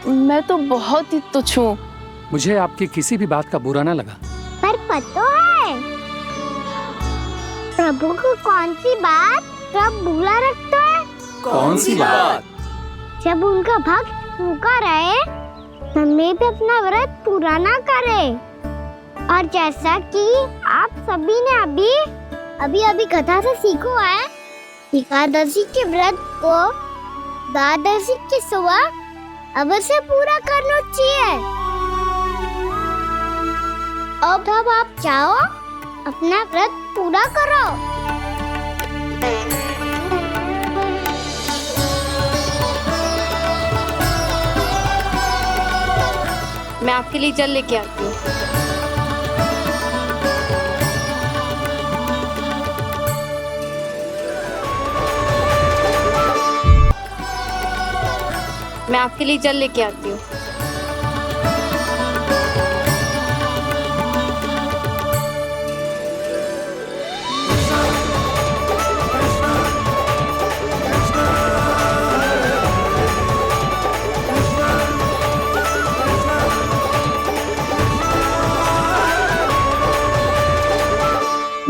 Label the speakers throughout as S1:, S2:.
S1: मैं तो बहुत ही तुच्छ हूँ।
S2: मुझे आपकी किसी भी बात का बुरा ना लगा।
S3: पर पता है प्रभु को कौन सी बात सब बुरा रखता है?
S2: कौन सी बात?
S3: जब उनका भक्त भूखा रहे, समय पे अपना व्रत पूरा ना करे। और जैसा कि आप सभी ने अभी कथा से सीखो है, एकादशी के व्रत को द्वादशी के सुबह अवश्य पूरा करना चाहिए। अब आप चाहो अपना व्रत पूरा करो।
S4: मैं आपके लिए जल लेके आती हूँ। मैं आपके लिए जल लेके आती हूँ।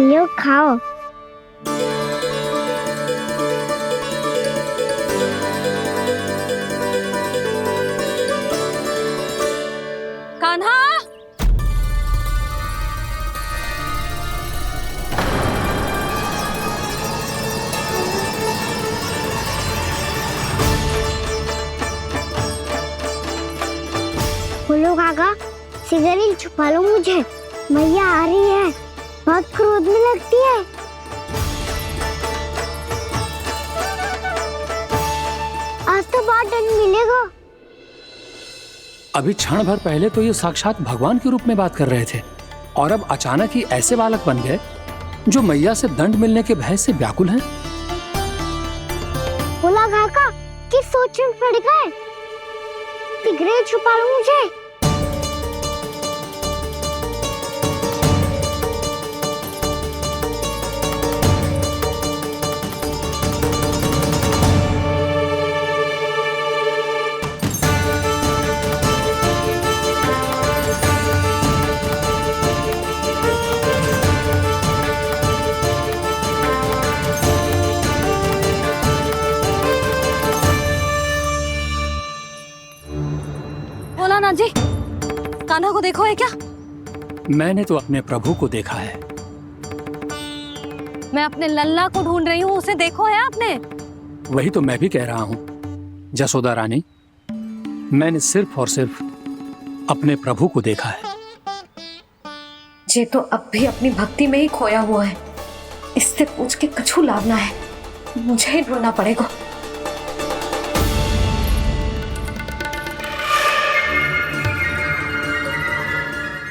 S3: लो खाओ।
S4: कान्हा,
S3: बोलो काका, सिगरेट छुपा लो मुझे, मैया आ रही है, बहुत क्रोध में लगती है। आज तो बहुत दंड मिलेगा।
S2: अभी क्षण भर पहले तो ये साक्षात भगवान के रूप में बात कर रहे थे, और अब अचानक ही ऐसे बालक बन गए जो मैया से दंड मिलने के भय से व्याकुल हैं।
S3: बोला काका, किस सोच में पड़ गए? सिगरेट छुपा लो मुझे।
S4: भोलानाथ जी, कान्हा को देखो है क्या?
S2: मैंने तो अपने प्रभु को देखा है।
S4: मैं अपने लल्ला को ढूंढ रही हूँ, उसे देखो है आपने?
S2: वही तो मैं भी कह रहा हूँ जसोदा रानी, मैंने सिर्फ और सिर्फ अपने प्रभु को देखा है।
S4: ये तो अब भी अपनी भक्ति में ही खोया हुआ है। इससे पूछ के कछु लाभ ना है, मुझे ही ढूंढना पड़ेगा।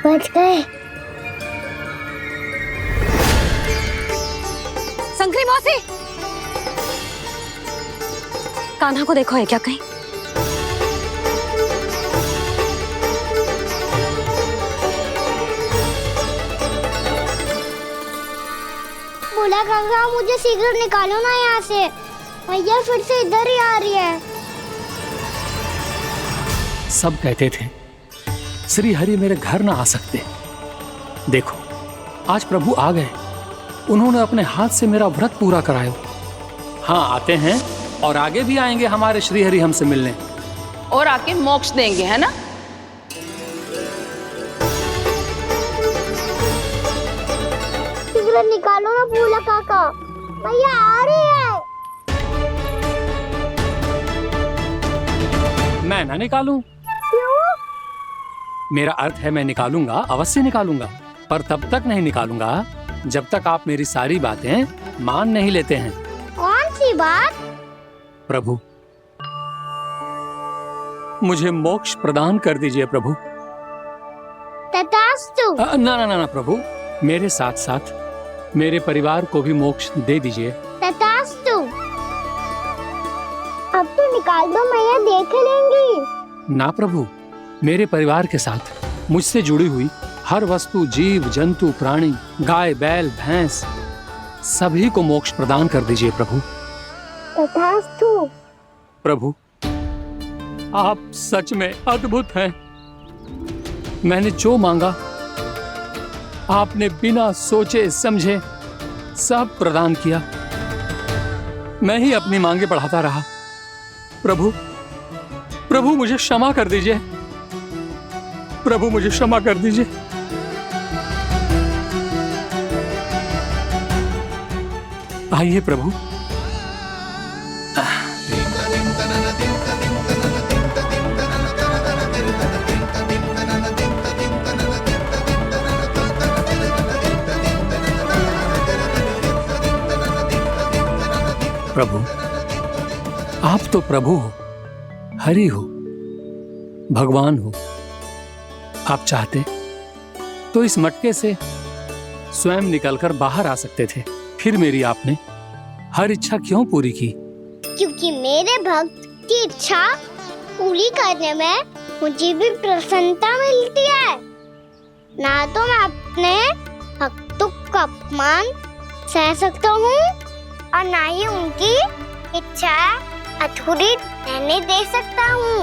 S3: बच गए।
S4: संकरी मौसी, कान्हा को देखो है क्या कहीं?
S3: बोला काका, मुझे सिगरेट निकालो ना यहाँ से, मैया फिर से इधर ही आ रही है।
S2: सब कहते थे श्री हरि मेरे घर ना आ सकते। देखो आज प्रभु आ गए, उन्होंने अपने हाथ से मेरा व्रत पूरा कराया। हाँ, आते हैं और आगे भी आएंगे हमारे श्री हरि हमसे मिलने,
S1: और आके मोक्ष देंगे, है ना?
S3: सिगरेट निकालो ना बोला काका, मैया आ रही है।
S2: मैं ना निकालूं?
S3: क्यों?
S2: मेरा अर्थ है मैं निकालूंगा, अवश्य निकालूंगा, पर तब तक नहीं निकालूंगा जब तक आप मेरी सारी बातें मान नहीं लेते हैं।
S3: कौन सी बात?
S2: प्रभु, मुझे मोक्ष प्रदान कर दीजिए प्रभु।
S3: तथास्तु।
S2: ना ना ना ना प्रभु, मेरे साथ साथ मेरे परिवार को भी मोक्ष दे दीजिए।
S3: तथास्तु। अब तो निकाल दो, मैया देख लेंगी।
S2: ना प्रभु, मेरे परिवार के साथ मुझसे जुड़ी हुई हर वस्तु, जीव जंतु, प्राणी, गाय बैल भैंस, सभी को मोक्ष प्रदान कर दीजिए प्रभु।
S3: तथास्तु।
S2: प्रभु, आप सच में अद्भुत हैं। मैंने जो मांगा आपने बिना सोचे समझे सब प्रदान किया। मैं ही अपनी मांगे बढ़ाता रहा। प्रभु प्रभु मुझे क्षमा कर दीजिए। प्रभु मुझे क्षमा कर दीजिए। आइए प्रभु। प्रभु आप तो प्रभु हो, हरि हो, भगवान हो। आप चाहते तो इस मटके से स्वयं निकलकर बाहर आ सकते थे, फिर मेरी आपने हर इच्छा क्यों पूरी की?
S3: क्योंकि मेरे भक्त की इच्छा पूरी करने में मुझे भी प्रसन्नता मिलती है। ना तो मैं अपने भक्तों का अपमान सह सकता हूँ और ना ही उनकी इच्छा अधूरी रहने दे सकता हूँ।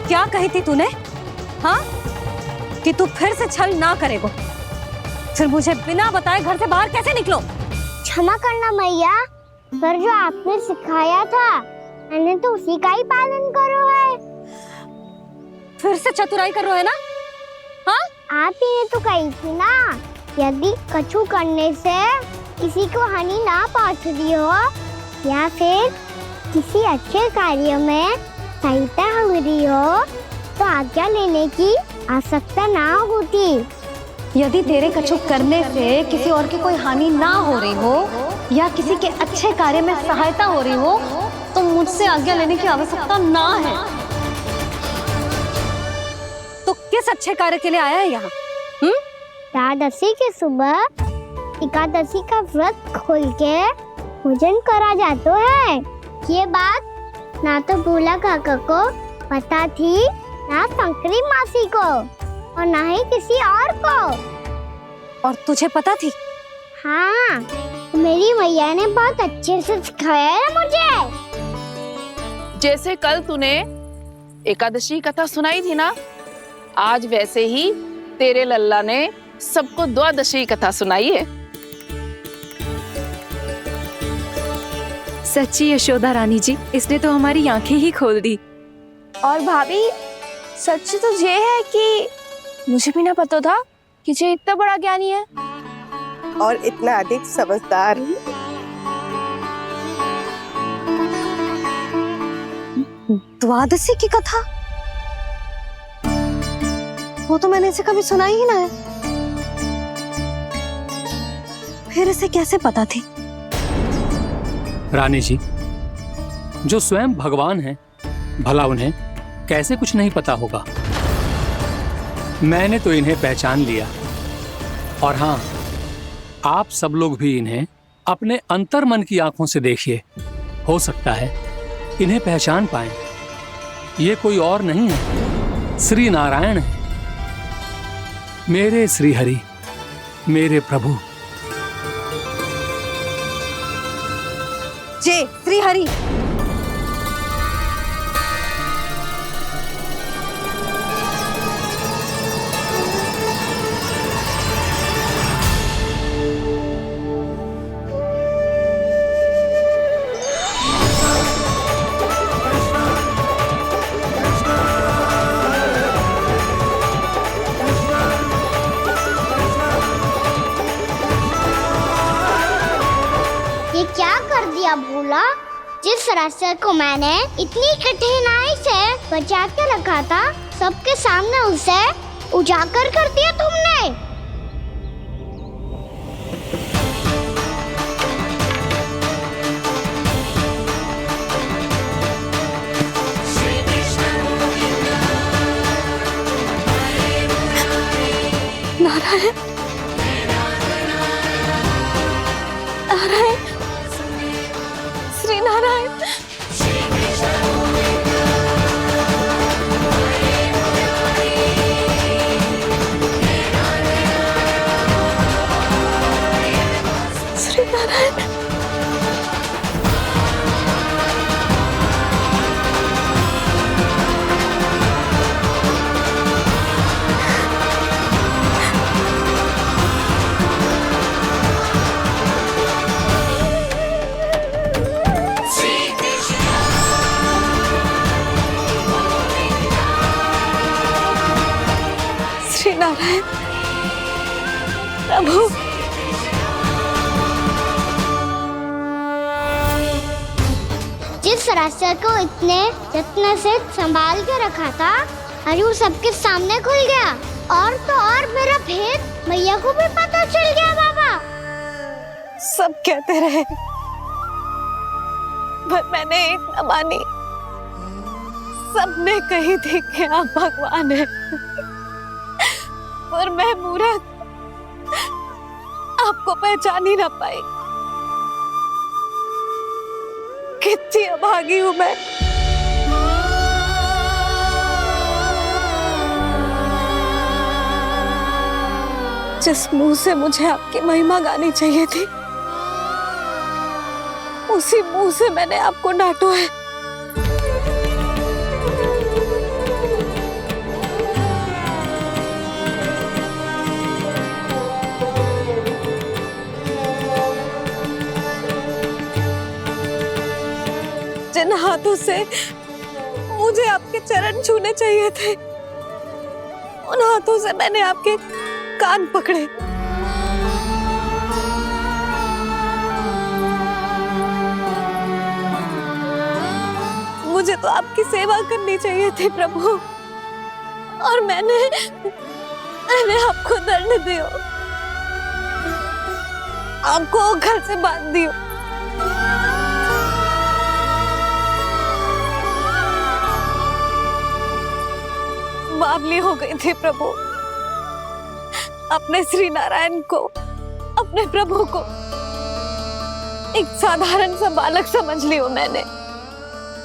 S4: क्या कही थी तूने? हाँ, कि तू फिर से छल ना करेगा। फिर मुझे बिना बताए घर से बाहर कैसे निकलो?
S3: क्षमा करना मैया, पर जो आपने सिखाया था मैंने तो उसी का ही पालन करो है।
S4: फिर से चतुराई कर रहे हो ना? हाँ,
S3: आप ही ने तो कही थी ना, यदि कछु करने से किसी को हानि ना पहुंच रही हो या फिर किसी अच्छे कार्य में सहायता हो रही हो तो आज्ञा लेने की आवश्यकता ना होती।
S4: यदि तेरे कछु करने से किसी और की कोई हानि ना हो रही हो या किसी के अच्छे कार्य में सहायता हो रही हो तो मुझसे आज्ञा लेने की आवश्यकता ना है। तो किस अच्छे कार्य के लिए आया है यहाँ?
S3: द्वादशी के सुबह एकादशी का व्रत खोल के भोजन करा जाता है। ये बात ना तो भोला काका को पता थी, ना शंकरी मासी को और ना ही किसी और को।
S4: और तुझे पता थी?
S3: हाँ, मेरी मैया ने बहुत अच्छे से सिखाया है मुझे।
S1: जैसे कल तूने एकादशी कथा सुनाई थी ना, आज वैसे ही तेरे लल्ला ने सबको द्वादशी कथा सुनाई है।
S5: सच्ची यशोदा रानी जी, इसने तो हमारी आंखें ही खोल दी।
S1: और भाभी, सच तो ये है कि मुझे भी ना पता था कि ये इतना बड़ा ज्ञानी है
S6: और इतना अधिक समझदार।
S4: द्वादशी की कथा? वो तो मैंने इसे कभी सुना ही ना है। फिर इसे कैसे पता थी?
S2: रानी जी, जो स्वयं भगवान हैं, भला उन्हें कैसे कुछ नहीं पता होगा? मैंने तो इन्हें पहचान लिया। और हाँ, आप सब लोग भी इन्हें अपने अंतर्मन की आंखों से देखिए, हो सकता है इन्हें पहचान पाएं। ये कोई और नहीं है, श्री नारायण है, मेरे श्री हरि, मेरे प्रभु।
S4: जय श्री हरि।
S3: ये क्या कर दिया भोला? जिस रास्ते को मैंने इतनी कठिनाई से बचा के रखा था, सबके सामने उसे उजागर कर दिया तुमने।
S5: नारायण, नारायण, श्री नारायण।
S4: नारायण प्रभु।
S3: जिस रास्ते को इतने यत्न से संभाल के रखा था, आज वो सबके सामने खुल गया। और तो और मेरा भेद मैया को भी पता चल गया बाबा।
S4: सब कहते रहे पर मैंने एक न मानी। सबने कही थी कि आप भगवान हैं, पर मैं मूर्ख आपको पहचान ही ना पाई। कितनी अभागी हूं मैं। जिस मुंह से मुझे आपकी महिमा गानी चाहिए थी, उसी मुंह से मैंने आपको डांटा है। जिन हाथों से मुझे आपके चरण छूने चाहिए थे, उन हाथों से मैंने आपके कान पकड़े। मुझे तो आपकी सेवा करनी चाहिए थी प्रभु, और मैंने आपको दंड दियो, आपको घर से बांध दियो। बावली हो गई थी प्रभु। अपने श्री नारायण को, अपने प्रभु को एक साधारण सा बालक समझ लियो मैंने।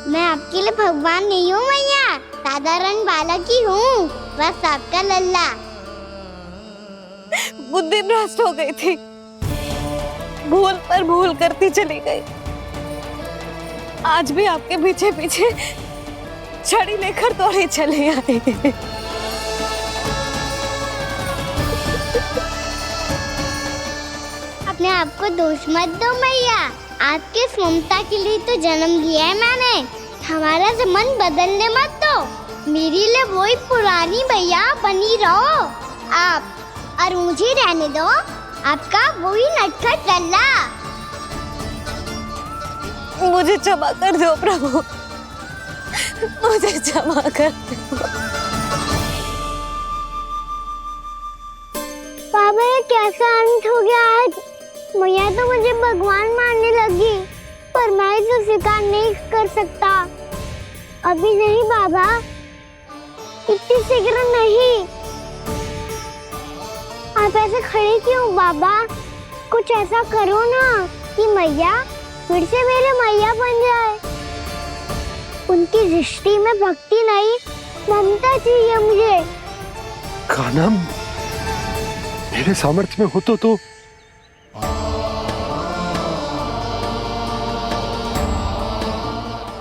S3: मैं आपके लिए भगवान नहीं हूँ मैया, साधारण बालक ही हूँ, बस आपका लल्ला।
S4: बुद्धि भ्रष्ट हो गई थी, भूल पर भूल करती चली गई। आज भी आपके पीछे पीछे छड़ी लेकर दौड़े चले आए।
S3: अपने आप को दोष मत दो मैया, आपके इस ममता के लिए तो जन्म लिया है मैंने। हमारा मन बदलने मत दो, मेरे लिए वही पुरानी मैया बनी रहो आप, और मुझे रहने दो आपका वही नटखट लल्ला।
S4: मुझे क्षमा कर दो प्रभु, मुझे क्षमा कर दो।
S3: बाबा ये कैसा अंत हो गया आज? मैया तो मुझे भगवान मानने लगी, पर मैं इसे स्वीकार नहीं कर सकता। अभी नहीं बाबा, इतनी शीघ्र नहीं। आप ऐसे खड़े क्यों बाबा? कुछ ऐसा करो ना कि मैया फिर से मेरे मैया बन जाए। उनकी दृष्टि में भक्ति नहीं, ममता चाहिए मुझे।
S7: कान्हा, मेरे सामर्थ्य में हो तो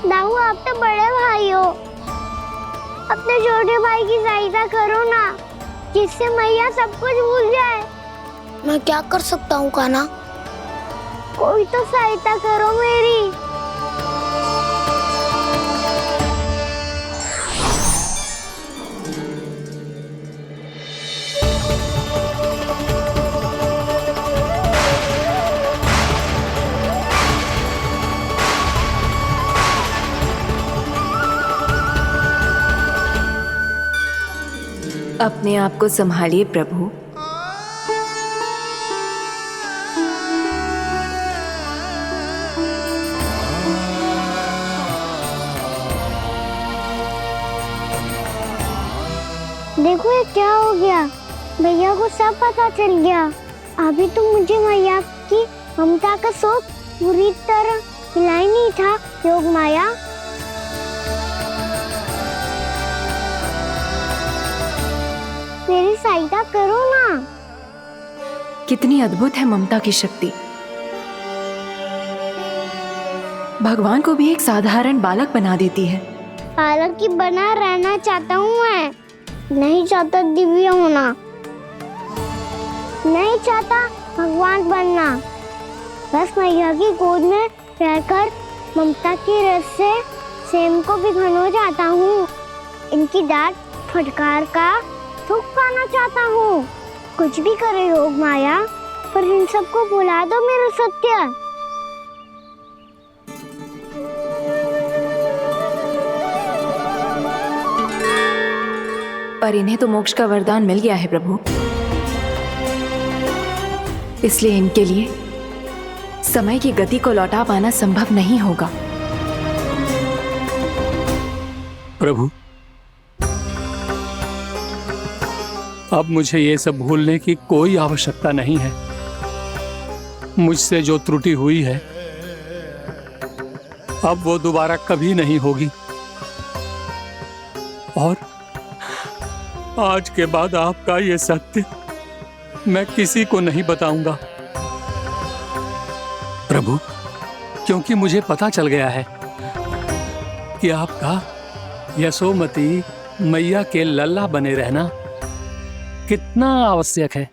S3: दाऊ, आप तो बड़े भाई हो, अपने छोटे भाई की सहायता करो ना, जिससे मैया सब कुछ भूल जाए। मैं क्या कर सकता हूँ कान्हा? कोई तो सहायता करो मेरी।
S5: अपने आप को संभालिए प्रभु।
S3: देखो ये क्या हो गया, भैया को सब पता चल गया। अभी तो मुझे मैया की ममता का शौक पूरी तरह मिला ही नहीं था। योग माया, मेरी सहायता करो ना।
S5: कितनी अद्भुत है ममता की शक्ति। भगवान को भी एक साधारण बालक बना देती है।
S3: बालक की बना रहना चाहता हूँ मैं, नहीं चाहता दिव्य होना, नहीं चाहता भगवान बनना। बस मैया की गोद में रहकर ममता की रस से सेम को भी घनो जाता हूँ। इनकी डांट फटकार का सुख पाना चाहता हूँ। कुछ भी करे योग माया, पर इन सबको भुला दो मेरा सत्य।
S5: पर इन्हें तो मोक्ष का वरदान मिल गया है प्रभु, इसलिए इनके लिए समय की गति को लौटा पाना संभव नहीं होगा।
S2: प्रभु, अब मुझे ये सब भूलने की कोई आवश्यकता नहीं है। मुझसे जो त्रुटि हुई है अब वो दोबारा कभी नहीं होगी, और आज के बाद आपका ये सत्य मैं किसी को नहीं बताऊंगा प्रभु, क्योंकि मुझे पता चल गया है कि आपका यशोमती मैया के लल्ला बने रहना कितना आवश्यक है।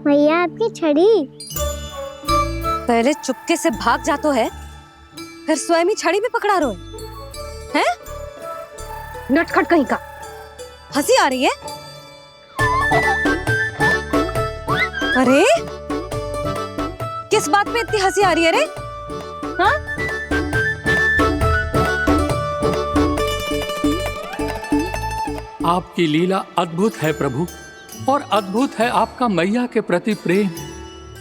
S3: मैया आपकी छड़ी।
S4: पहले चुपके से भाग जातो है, फिर स्वयं ही छड़ी में पकड़ा रोए हैं? नटखट कहीं का। हंसी आ रही है? अरे किस बात पे इतनी हंसी आ रही है रे? हाँ?
S2: आपकी लीला अद्भुत है प्रभु, और अद्भुत है आपका मैया के प्रति प्रेम।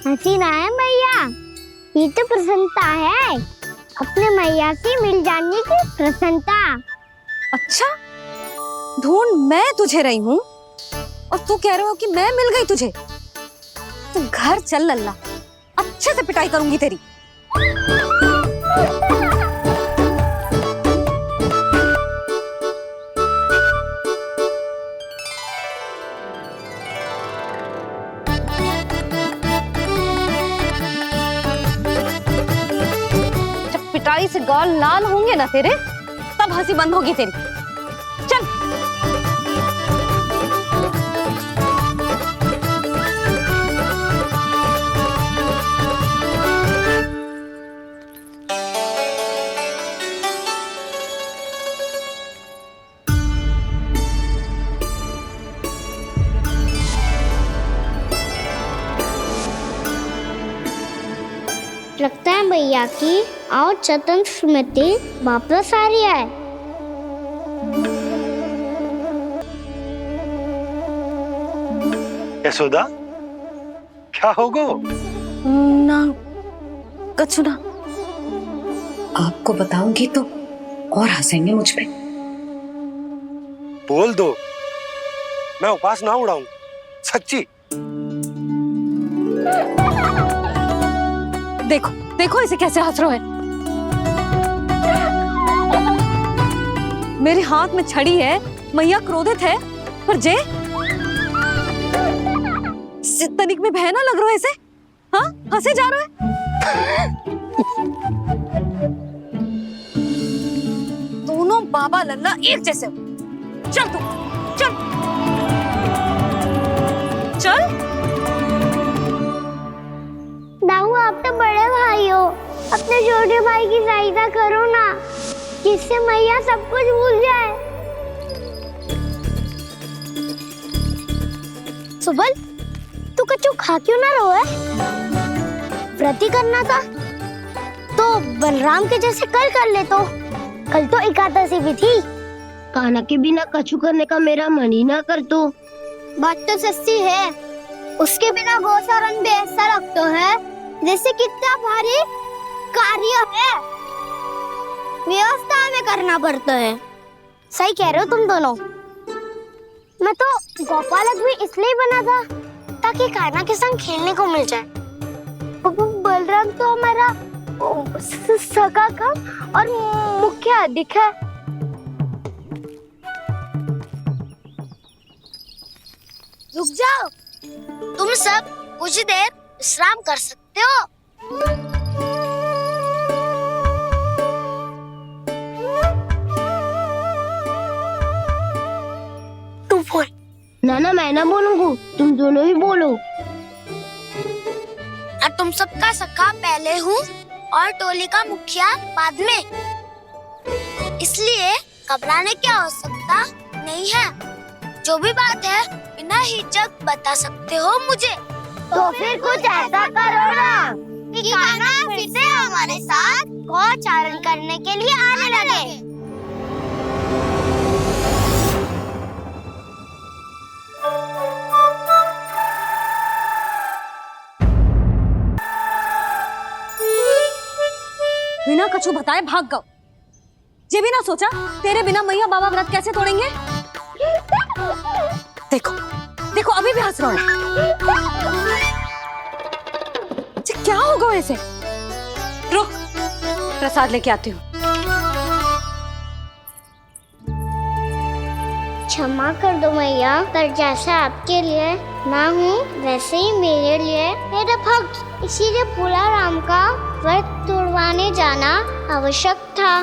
S3: हंसी ना है मैया, ये तो प्रसन्नता है, अपने मैया से मिल जाने की प्रसन्नता।
S4: अच्छा, ढूंढ मैं तुझे रही हूँ और तू कह रहे हो कि मैं मिल गई तुझे? तू घर चल लल्ला, अच्छे से पिटाई करूंगी तेरी। पिटाई से गाल लाल होंगे ना तेरे, तब हंसी बंद होगी तेरी। चल।
S3: लगता है भैया की और चतन स्मृति वापस आ रही है।
S7: यशोदा, क्या होगो?
S4: ना कछु ना।
S8: आपको बताऊंगी तो और हंसेंगे मुझ पे।
S7: बोल दो, मैं उपवास ना उड़ाऊं, सच्ची।
S4: देखो देखो इसे कैसे हंस रहा है। मेरे हाथ में छड़ी है, मैया क्रोधित है, पर जे तनिक में बहना लग रहा है इसे। हाँ, हंसे जा रहा है। दोनों बाबा लल्ला एक जैसे हो। चल तू, चल चल।
S3: दाऊ, आप तो बड़े भाई हो, अपने छोटे भाई की सहायता करो ना, जिससे मैया सब कुछ भूल जाए। सुबल, तू कच्चू खा क्यों ना रोए? व्रत ही करना था तो बलराम के जैसे कल कर ले। तो कल तो एकादशी भी थी। कान्हा के बिना कछु करने का मेरा मन ही ना कर। तो बात तो सच्ची है, उसके बिना गोचारण भी ऐसा लगता है जैसे कितना भारी कार्य है, व्यवस्था में करना पड़ता है। सही कह रहे हो तुम दोनों। मैं तो गोपालक भी इसलिए बना था ताकि कान्हा के संग खेलने को मिल जाए। बलराम तो हमारा सगा कम और मुख्य अधिक है। रुक जाओ, तुम सब कुछ देर विश्राम कर सकते हो। तू बोल। ना मैं ना बोलूंगा, तुम दोनों ही बोलो। और तुम सबका सखा पहले हूँ और टोली का मुखिया बाद में, इसलिए घबराने की आवश्यकता नहीं है। जो भी बात है बिना हिचक बता सकते हो मुझे। तो फिर कुछ ऐसा करो ना कि कान्हा फिर से हमारे साथ गौचारण करने के लिए आने लगे।
S4: बिना कछु बताए भाग गओ। ये भी ना सोचा तेरे बिना मैया बाबा व्रत कैसे तोड़ेंगे। देखो देखो अभी भी हंस रहा है। क्या होगा वैसे? रुक, प्रसाद लेके आती हूँ।
S3: क्षमा कर दो मैया, पर जैसा आपके लिए ना हूँ वैसे ही मेरे लिए मेरा भक्त, इसीलिए भोला राम का व्रत तोड़वाने जाना आवश्यक था।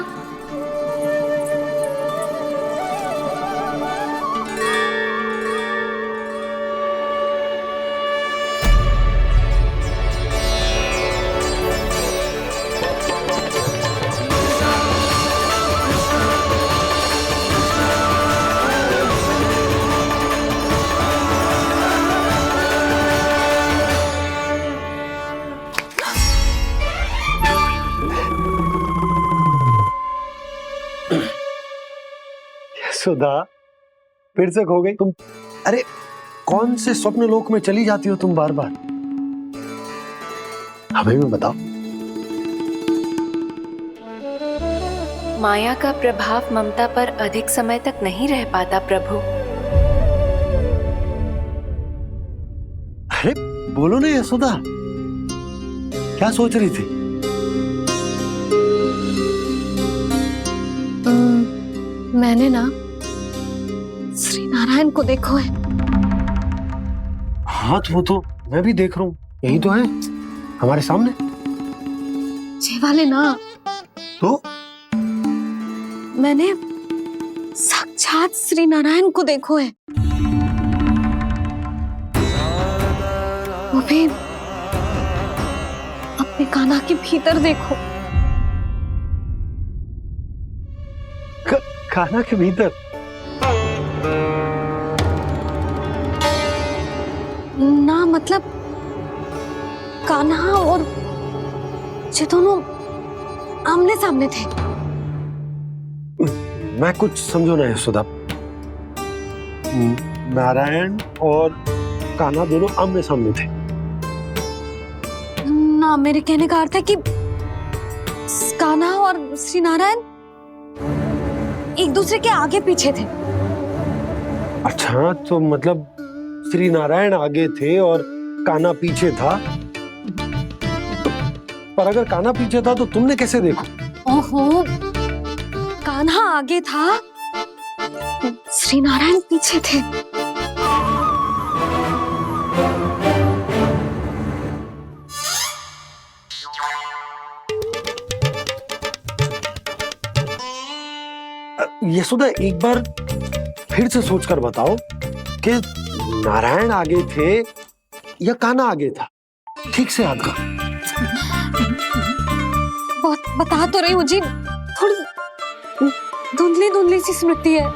S7: सुधा, फिर से खो गई तुम। अरे कौन से स्वप्न लोक में चली जाती हो तुम बार बार? हमें भी बताओ।
S5: माया का प्रभाव ममता पर अधिक समय तक नहीं रह पाता प्रभु।
S7: अरे बोलो ना यशोदा, क्या सोच रही थी?
S4: मैंने ना श्री नारायण को देखो है।
S7: हाँ वो तो मैं भी देख रहा हूँ, यही तो है हमारे सामने।
S4: ये वाले ना,
S7: तो
S4: मैंने साक्षात श्री नारायण को देखो है। वो भी अपने कान्हा के भीतर देखो।
S7: कान्हा के भीतर?
S4: ना मतलब कान्हा और ये दोनों आमने सामने थे।
S7: मैं कुछ समझो ना यशोदा। नारायण और कान्हा दोनों आमने सामने थे?
S4: ना, मेरे कहने का अर्थ है कि कान्हा और श्री नारायण एक दूसरे के आगे पीछे थे।
S7: अच्छा, तो मतलब श्री नारायण आगे थे और कान्हा पीछे था। पर अगर कान्हा पीछे था तो तुमने कैसे देखा?
S4: ओहो, कान्हा आगे था, श्री नारायण पीछे थे।
S7: यशोदा, एक बार फिर से सोचकर बताओ कि नारायण आगे थे या कान्हा आगे था? ठीक से याद करो।
S4: बहुत बता तो रही हूँ जी, थोड़ी धुंधली धुंधली सी स्मृति है।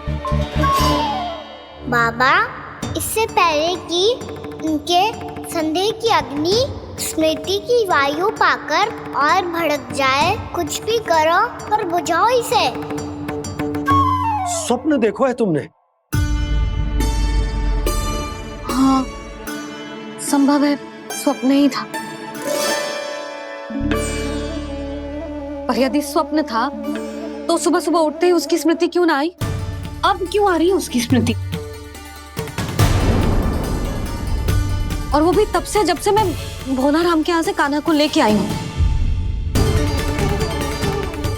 S3: बाबा, इससे पहले कि उनके संदेह की अग्नि स्मृति की वायु पाकर और भड़क जाए, कुछ भी करो पर बुझाओ इसे।
S7: स्वप्न देखो है तुमने?
S4: हाँ, संभव है स्वप्न ही था। और यदि स्वप्न था तो सुबह सुबह उठते ही उसकी स्मृति क्यों ना आई? अब क्यों आ रही है उसकी स्मृति? और वो भी तब से जब से मैं भोला राम के यहाँ से कान्हा को लेके आई हूँ।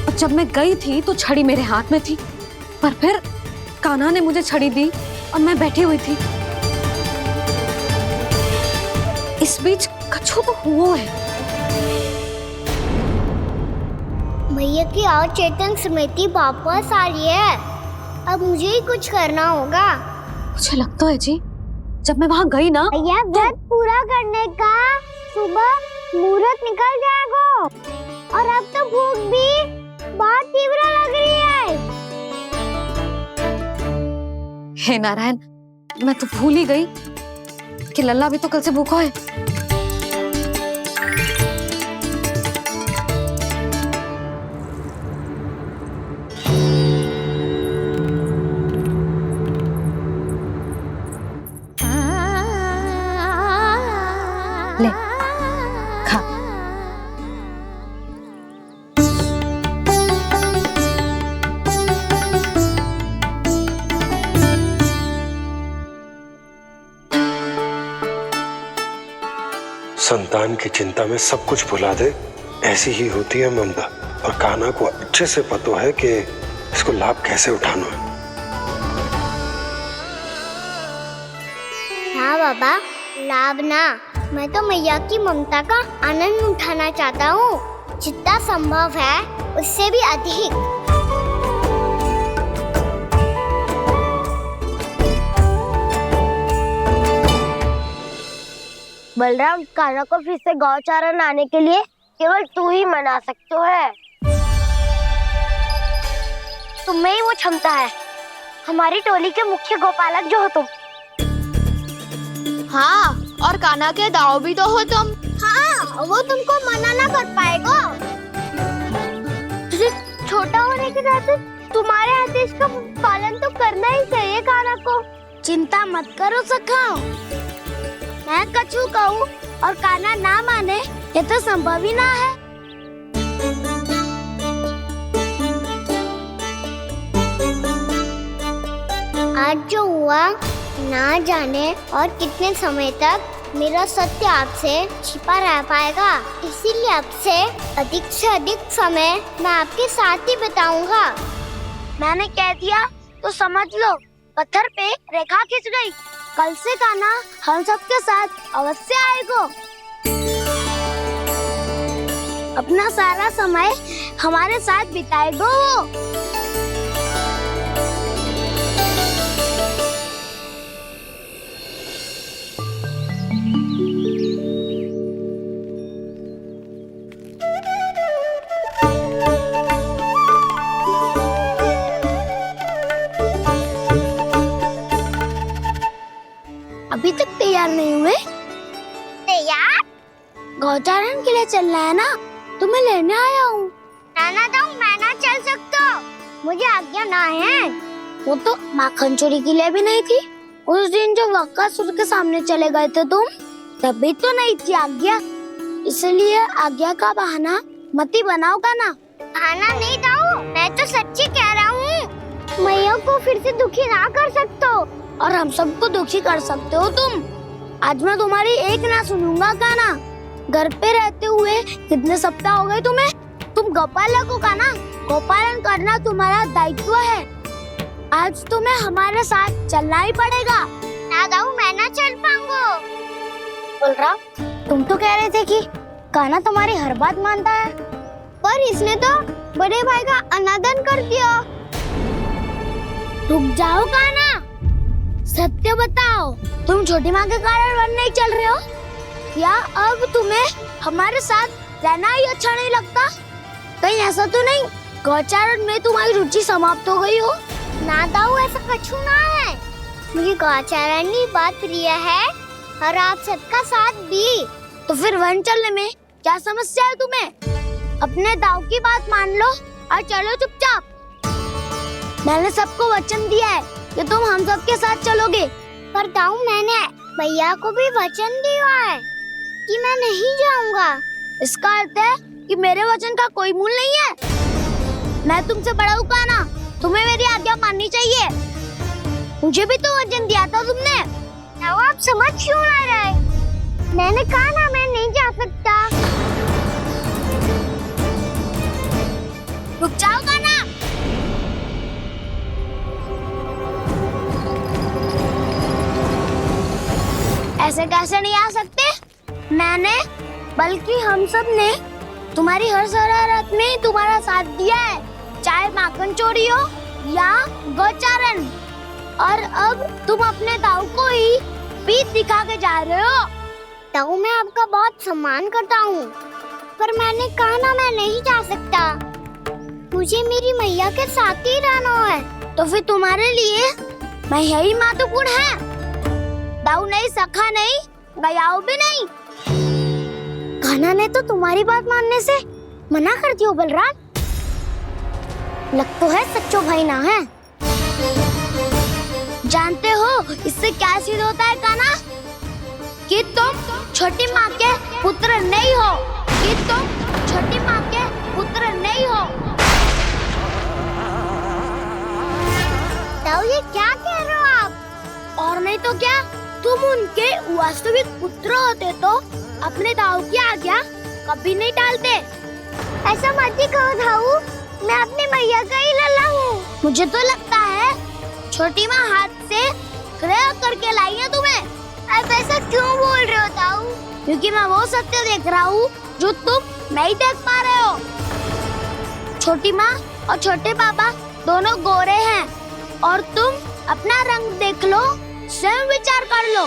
S4: और जब मैं गई थी तो छड़ी मेरे हाथ में थी, पर फिर कान्हा ने मुझे छड़ी दी और मैं बैठी हुई थी। इस बीच कछु तो हुआ है।
S3: भैया की अचेतन स्मृति वापस आ रही है। अब मुझे ही कुछ करना होगा।
S4: मुझे लगता है जी, जब मैं वहां गई ना,
S3: भैया व्रत पूरा करने का सुबह मुहूर्त निकल जाएगा और अब तो भूख भी बहुत तीव्र लग रही है।
S4: हे नारायण, मैं तो भूल ही गई कि लल्ला भी तो कल से भूखा है। ले खा।
S7: संतान की चिंता में सब कुछ भुला दे, ऐसी ही होती है ममता। और कान्हा को अच्छे से पता है कि इसको लाभ कैसे उठाना है।
S3: हाँ बाबा, लाभ ना, मैं तो मैया की ममता का आनंद उठाना चाहता हूँ, जितना संभव है उससे भी अधिक। बलराम, कान्हा को फिर से गौचारण आने के लिए केवल तू ही मना सकते है। तुम्हें ही वो क्षमता है, हमारी टोली के मुख्य गोपालक जो हो तुम। हाँ, और कान्हा के दाव भी तो हो तुम। हाँ, वो तुमको मना ना कर पाएगा। तुझे छोटा होने के नाते तुम्हारे आदेश का पालन तो करना ही चाहिए कान्हा को। चिंता मत करो सखा, मैं कछु कहूँ और कान्हा ना माने, ये तो संभव ही ना है। आज जो हुआ ना जाने और कितने समय तक मेरा सत्य आपसे छिपा रह पाएगा, इसीलिए आपसे अधिक से अधिक समय मैं आपके साथ ही बिताऊंगा। मैंने कह दिया तो समझ लो, पत्थर पे रेखा खिंच गई। कल से कान्हा हम सबके साथ अवश्य आएगा। अपना सारा समय हमारे साथ बिताएगा वो। अभी तक तैयार नहीं हुए? तैयार? गौचारण के लिए चलना है ना, तुम्हें लेने आया हूँ। नाना दाऊ, मैं ना चल सकता, मुझे आज्ञा ना है। वो तो माखन चोरी के लिए भी नहीं थी। उस दिन जो वक्कासुर के सामने चले गए थे तुम, तभी तो नहीं थी आज्ञा। इसलिए आज्ञा का बहाना मत ही बनाओगा ना। बहाना नहीं दाऊ, मैं तो सच्ची कह रहा हूँ। मैया को फिर से दुखी ना कर सकते हो और हम सबको दुखी कर सकते हो तुम। आज मैं तुम्हारी एक ना सुनूंगा कान्हा। घर पे रहते हुए कितने सप्ताह हो गए तुम्हें? तुम गोपालक हो कान्हा, गोपालन करना तुम्हारा दायित्व है। आज तुम्हें हमारे साथ चलना ही पड़ेगा। ना दाऊ, मैं ना चल पाऊंगा। बलराम, तुम तो कह रहे थे कि कान्हा तुम्हारी हर बात मानता है, पर इसने तो बड़े भाई का अनादर कर दिया। रुक जाओ कान्हा, सत्य बताओ, तुम छोटी माँ के कारण वन नहीं चल रहे हो या अब तुम्हें हमारे साथ रहना ही अच्छा नहीं लगता? कहीं ऐसा तो नहीं गौचारण में तुम्हारी रुचि समाप्त हो गई हो? ना दाऊ, ऐसा कछु ना है। मुझे गौचारण की बात प्रिय है और आप सबका साथ भी। तो फिर वन चलने में क्या समस्या है तुम्हें? अपने दाऊ की बात मान लो और चलो चुपचाप। मैंने सबको वचन दिया है कि तुम हम सबके साथ चलोगे। पर दाऊ, मैंने भैया को भी वचन दिया है कि मैं नहीं जाऊंगा। इसका अर्थ है कि मेरे वचन का कोई मूल नहीं है। मैं तुमसे बड़ा हूँ कान्हा, तुम्हें मेरी आज्ञा माननी चाहिए। मुझे भी तो वचन दिया था तुमने। अब आप समझ क्यों आ रहे? मैंने कहा ना मैं नहीं जा सकता। रुक जाओ कान्हा। ऐसे कैसे नहीं आ सकते? मैंने बल्कि हम सब ने तुम्हारी हर शरारत में तुम्हारा साथ दिया है, चाहे माखन चोरी हो या गौचारण। और अब तुम अपने ताऊ को ही पीठ दिखा के जा रहे हो। ताऊ मैं आपका बहुत सम्मान करता हूँ, पर मैंने कहा ना मैं नहीं जा सकता। मुझे मेरी मैया के साथ ही रहना है। तो फिर तुम्हारे लिए मैया ही महत्वपूर्ण है। ताऊ नहीं, सखा नहीं, गयाऊ भी नहीं। कान्हा ने तो तुम्हारी बात मानने से मना कर दियो बलराम। लग तो है सच्चो भाई ना है। जानते हो इससे क्या सिद्ध होता है कान्हा? कि तुम छोटी माँ के पुत्र नहीं हो, कि तुम छोटी माँ के पुत्र नहीं हो। तो ये क्या कह रहे हो आप? और नहीं तो क्या, तुम उनके वास्तविक पुत्र होते तो अपने दाऊ की आज्ञा कभी नहीं टालते। ऐसा मत ही कहो दाऊ, मैं अपनी मैया का ही लल्ला हूँ। मुझे तो लगता है छोटी माँ हाथ से क्रय करके लाई है तुम्हें। आप ऐसा क्यों बोल रहे हो दाऊ? क्योंकि मैं वो सत्य देख रहा हूँ जो तुम नहीं देख पा रहे हो। छोटी माँ और छोटे पापा दोनों गोरे हैं और तुम अपना रंग देख लो, स्वयं विचार कर लो।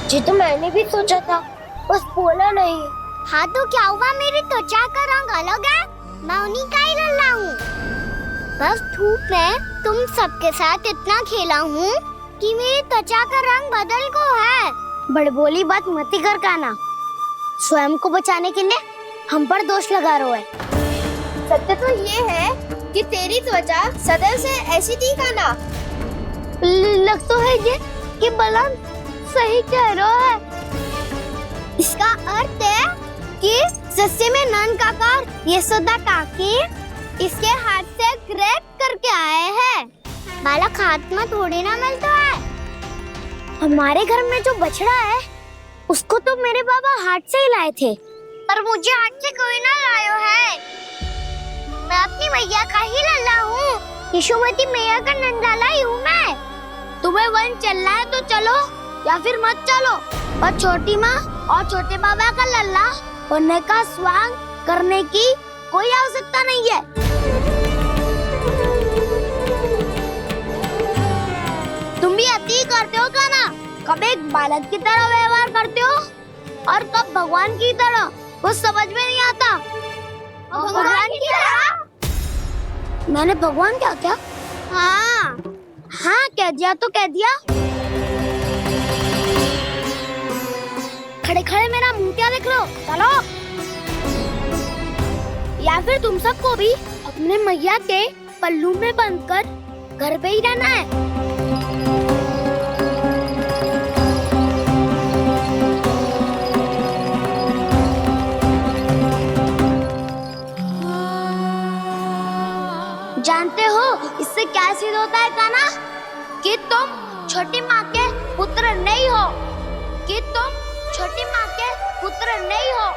S3: जी तो मैंने भी सोचा था, बस बोला नहीं। हाँ तो क्या हुआ, मेरी त्वचा का रंग अलग है, मैं उन्हीं का ही लल्ला हूँ। बस धूप में तुम सबके साथ इतना खेला हूँ कि मेरी त्वचा का रंग बदल को है। बड़बोली बात मत ही कर कान्हा, स्वयं को बचाने के लिए हम पर दोष लगा रहे हो। सत्य तो ये है कि तेरी त्वचा सदैव से ऐसी थी कान्हा। लग तो है ये कि बलराम सही कह रहा है। इसका अर्थ है कि सस्ते में नन काका यशोदा काकी इसके हाथ से ग्रेट करके आए हैं। बालक हाथ में थोड़ी ना मिलता है। हमारे घर में जो बछड़ा है उसको तो मेरे बाबा हाथ से ही लाए थे, पर मुझे हाथ से कोई ना लायो है। मैं अपनी मैया का ही लल्ला हूँ, यशोमती मैया का नंदलाला ही हूँ मैं। तुम्हें वन चलना है तो चलो या फिर मत चलो, और छोटी माँ और छोटे बाबा का लल्ला होने का स्वांग करने की कोई आवश्यकता नहीं है। तुम भी अति करते हो कान्हा, कब एक बालक की तरह व्यवहार करते हो और कब भगवान की तरह, वो समझ में नहीं आता। भगवान की तरह? मैंने भगवान क्या क्या? हाँ हाँ कह दिया तो कह दिया। खड़े खड़े मेरा मुंह क्या देख लो, चलो। या फिर तुम सबको भी अपने मैया के पल्लू में बंधकर घर पे ही रहना है। जानते हो इससे क्या सिद्ध होता है कान्हा? कि तुम छोटी माँ के पुत्र नहीं हो, कि तुम छोटी माँ के पुत्र नहीं हो।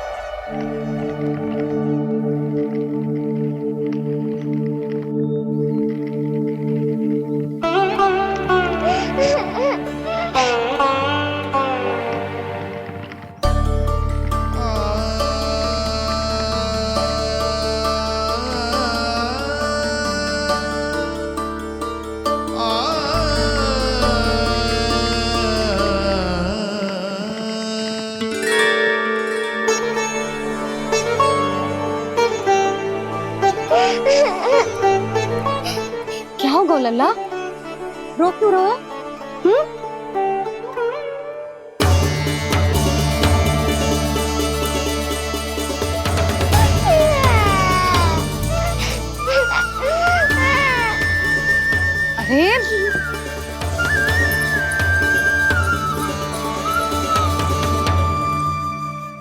S4: क्या होगा लल्ला, रो क्यों रहा है? अरे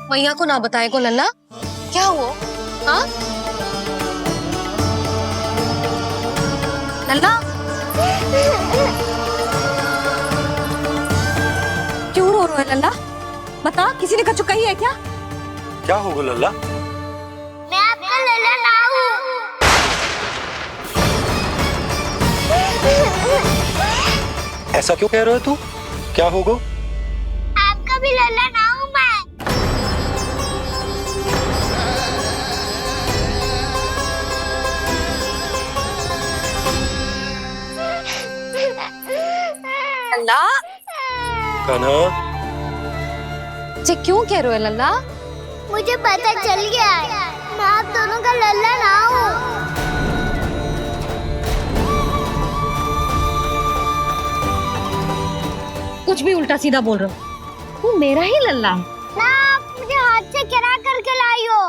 S4: मैया को ना बताए को लल्ला, क्या हुआ? हाँ लल्ला क्यों रो रहा है लल्ला? बता, किसी ने कछु कही है क्या?
S7: क्या होगा लल्ला?
S3: मैं आपका लल्ला ना हूँ।
S7: ऐसा क्यों कह रहे हो तू? क्या होगा?
S3: आपका भी लल्ला ना हूँ मैं।
S4: लल्ला
S7: कान्हा,
S4: ये क्यों कह रहे हो लल्ला?
S3: मुझे पता चल गया है, मैं आप दोनों का लल्ला ना हूँ।
S4: कुछ भी उल्टा सीधा बोल रहे हो। तू मेरा ही लल्ला है।
S3: ना, आप मुझे हाथ से गिरा करके लाई हो।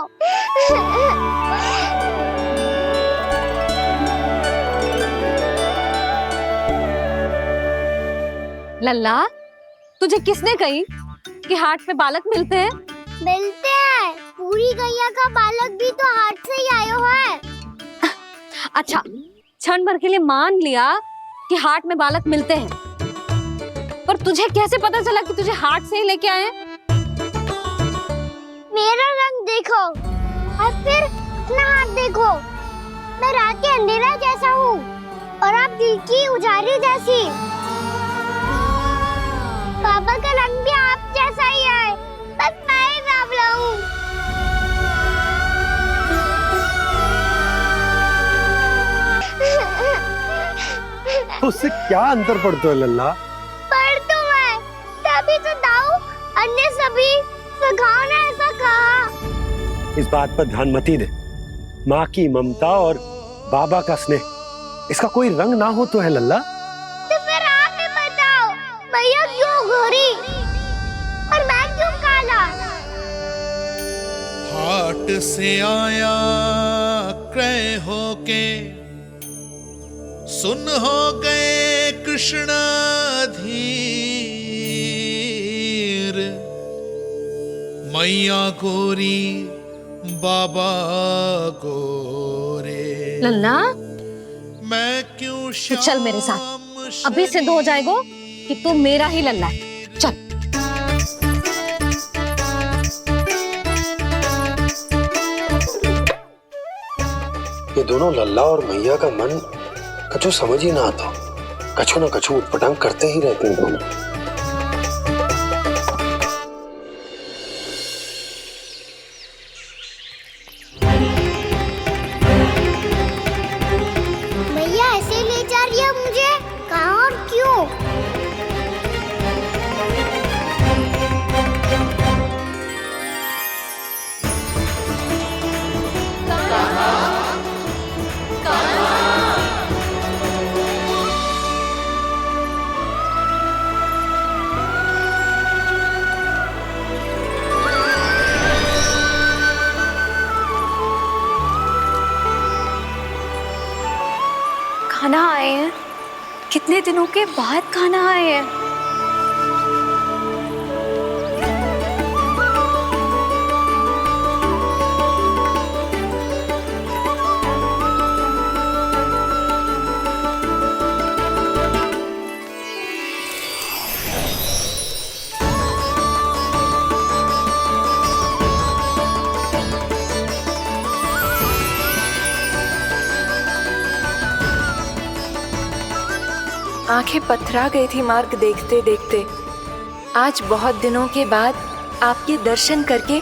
S4: लल्ला, तुझे किसने कही कि हाट में बालक मिलते हैं?
S3: मिलते हैं, पूरी गैया का बालक भी तो हाट से ही आयो है।
S4: अच्छा, क्षण भर के लिए मान लिया कि हाट में बालक मिलते हैं, पर तुझे कैसे पता चला कि तुझे हाट से ही लेके आए?
S3: मेरा रंग देखो और फिर अपना हाथ देखो। मैं रात के अंधेरा जैसा हूँ और आप दिल की उजाली जैसी। पापा का रंग भी आप जैसा ही है, बस मैं ही बावला हूँ।
S7: उससे क्या अंतर पड़ता है लल्ला?
S3: पर तो मैं तभी तो दाऊ अन्य सभी सखाओ ने ऐसा कहा।
S7: इस बात पर ध्यान मत ही दे। माँ की ममता और बाबा का स्नेह, इसका कोई रंग ना हो तो है लल्ला?
S3: तो फिर आप ही बताओ, भैया क्यों गोरी और मैं क्यों काला?
S9: हाट से आया क्रय होके, सुन हो गए कृष्ण धीर। मैया गोरी बाबा गोरे,
S4: लल्ला,
S9: मैं क्यों
S4: तो चल मेरे साथ। अभी सिद्ध हो जाएगा कि तू मेरा ही लल्ला है। चल।
S7: ये दोनों लल्ला और मैया का मन कछु समझ ही ना आता। कछु ना कछु उटपटांग करते ही रहते हैं दोनों।
S3: भैया ऐसे ले जा रही है मुझे, कहाँ और क्यों?
S5: खाना आए हैं, कितने दिनों के बाद खाना आए हैं। आंखें पथरा गई थी मार्ग देखते देखते। आज बहुत दिनों के बाद आपके दर्शन करके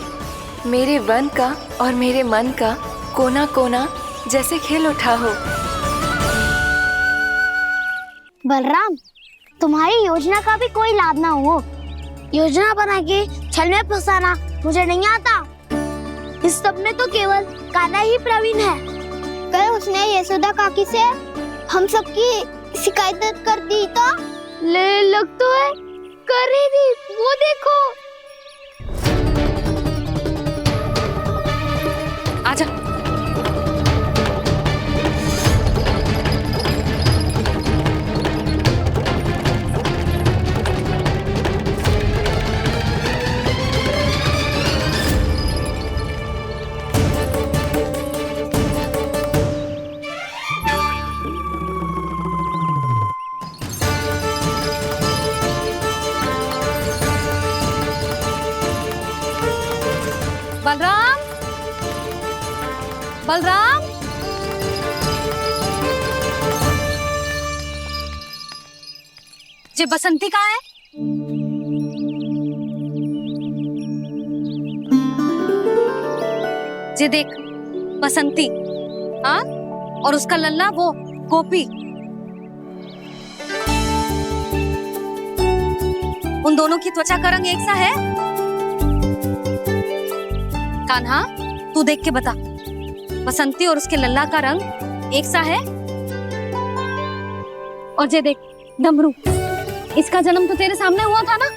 S5: मेरे वन का और मेरे मन का कोना कोना जैसे खिल उठा हो।
S3: बलराम, तुम्हारी योजना का भी कोई लाभ ना हो। योजना बना के छल में फंसाना मुझे नहीं आता। इस सब में तो केवल कान्हा ही प्रवीण है। कल उसने यशोदा काकी से हम सबकी शिकायत कर दी तो लग तो है कर ही दी। वो देखो।
S5: आजा।
S4: बलराम, बलराम, जी बसंती कहाँ है? जी देख, बसंती, हाँ, और उसका लल्ला वो गोपी, उन दोनों की त्वचा का रंग एक सा है? कान्हा, तू देख के बता, बसंती और उसके लल्ला का रंग एक सा है? और ये देख, डमरू, इसका जन्म तो तेरे सामने हुआ था ना?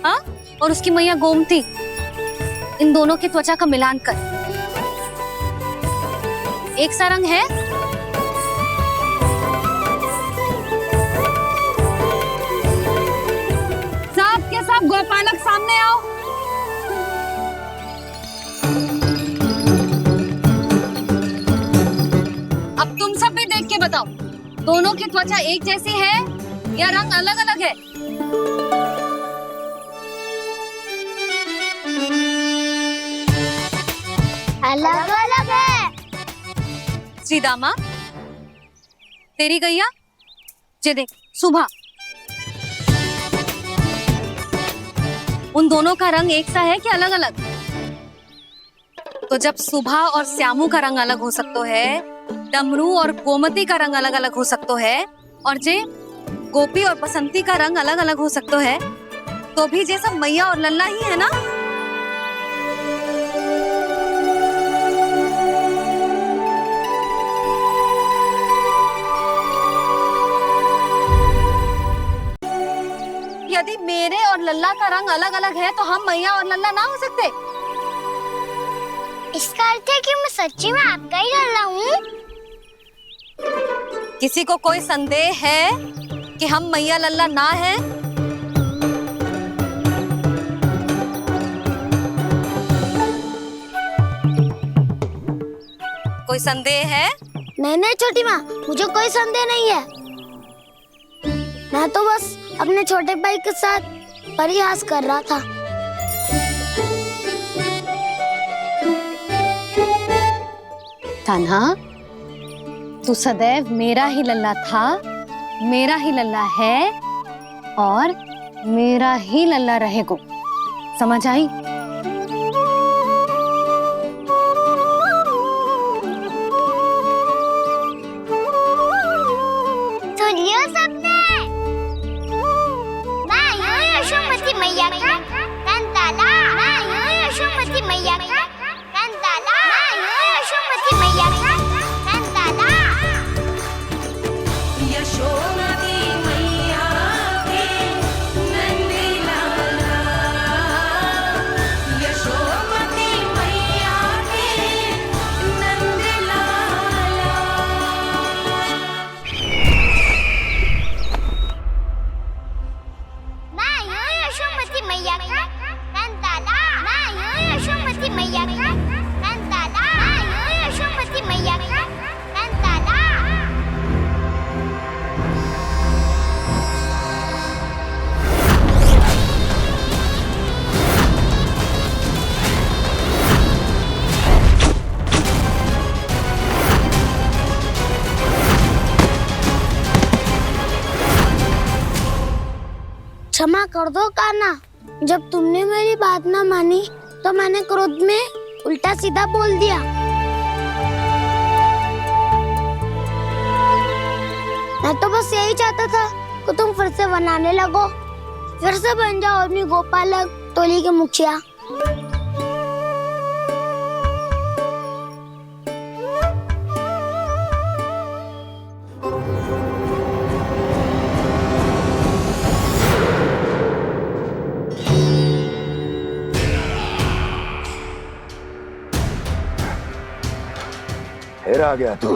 S4: हाँ? और उसकी मैया गोमती, इन दोनों की त्वचा का मिलान कर, एक सा रंग है? सब के सब गोपालक सामने आओ। अब तुम सब भी देख के बताओ, दोनों की त्वचा एक जैसी है या रंग अलग अलग है?
S3: अलग अलग है।
S4: श्रीदामा, तेरी गैया, ये देख, सुभा, उन दोनों का रंग एक सा है कि अलग अलग? तो जब सुभा और श्यामू का रंग अलग हो सकता है, डमरू और गोमती का रंग अलग अलग हो सकता है, और जे गोपी और बसंती का रंग अलग अलग हो सकता है, तो भी जे सब मैया और लल्ला ही है ना? यदि मेरे और लल्ला का रंग अलग अलग है तो हम मैया और लल्ला ना हो सकते?
S3: इसका अर्थ है कि मैं सच्ची में आपका ही लल्ला हूँ?
S4: किसी को कोई संदेह है कि हम मैया लल्ला ना हैं? कोई संदेह है?
S3: नहीं छोटी माँ, मुझे कोई संदेह नहीं है। मैं तो बस अपने छोटे भाई के साथ परिहास कर रहा था।
S4: कान्हा, तू सदैव मेरा ही लल्ला था, मेरा ही लल्ला है और मेरा ही लल्ला रहेगा, समझ आई?
S3: सुन लियो सबने, मैं हूँ यशोमती मैया का कंताला, मैं हूँ यशोमती मैया का कंताला, मैं हूँ यशोमती मैया का कंताला।
S10: यशोमती मैया के नंदी लाला, यशोमती मैया के नंदी लाला।
S3: मैं हूँ यशोमती मैया का कंताला, मैं हूँ यशोमती मैया का कंताला, मैं हूँ यशोमती मैया का कंताला। क्षमा कर दो कान्हा, जब तुमने मेरी बात ना मानी तो मैंने क्रोध में उल्टा सीधा बोल दिया। मैं तो बस यही चाहता था कि तुम फिर से बनाने लगो, फिर से बन जाओ अपनी गोपालक टोली के मुखिया।
S11: फिर आ गया तू।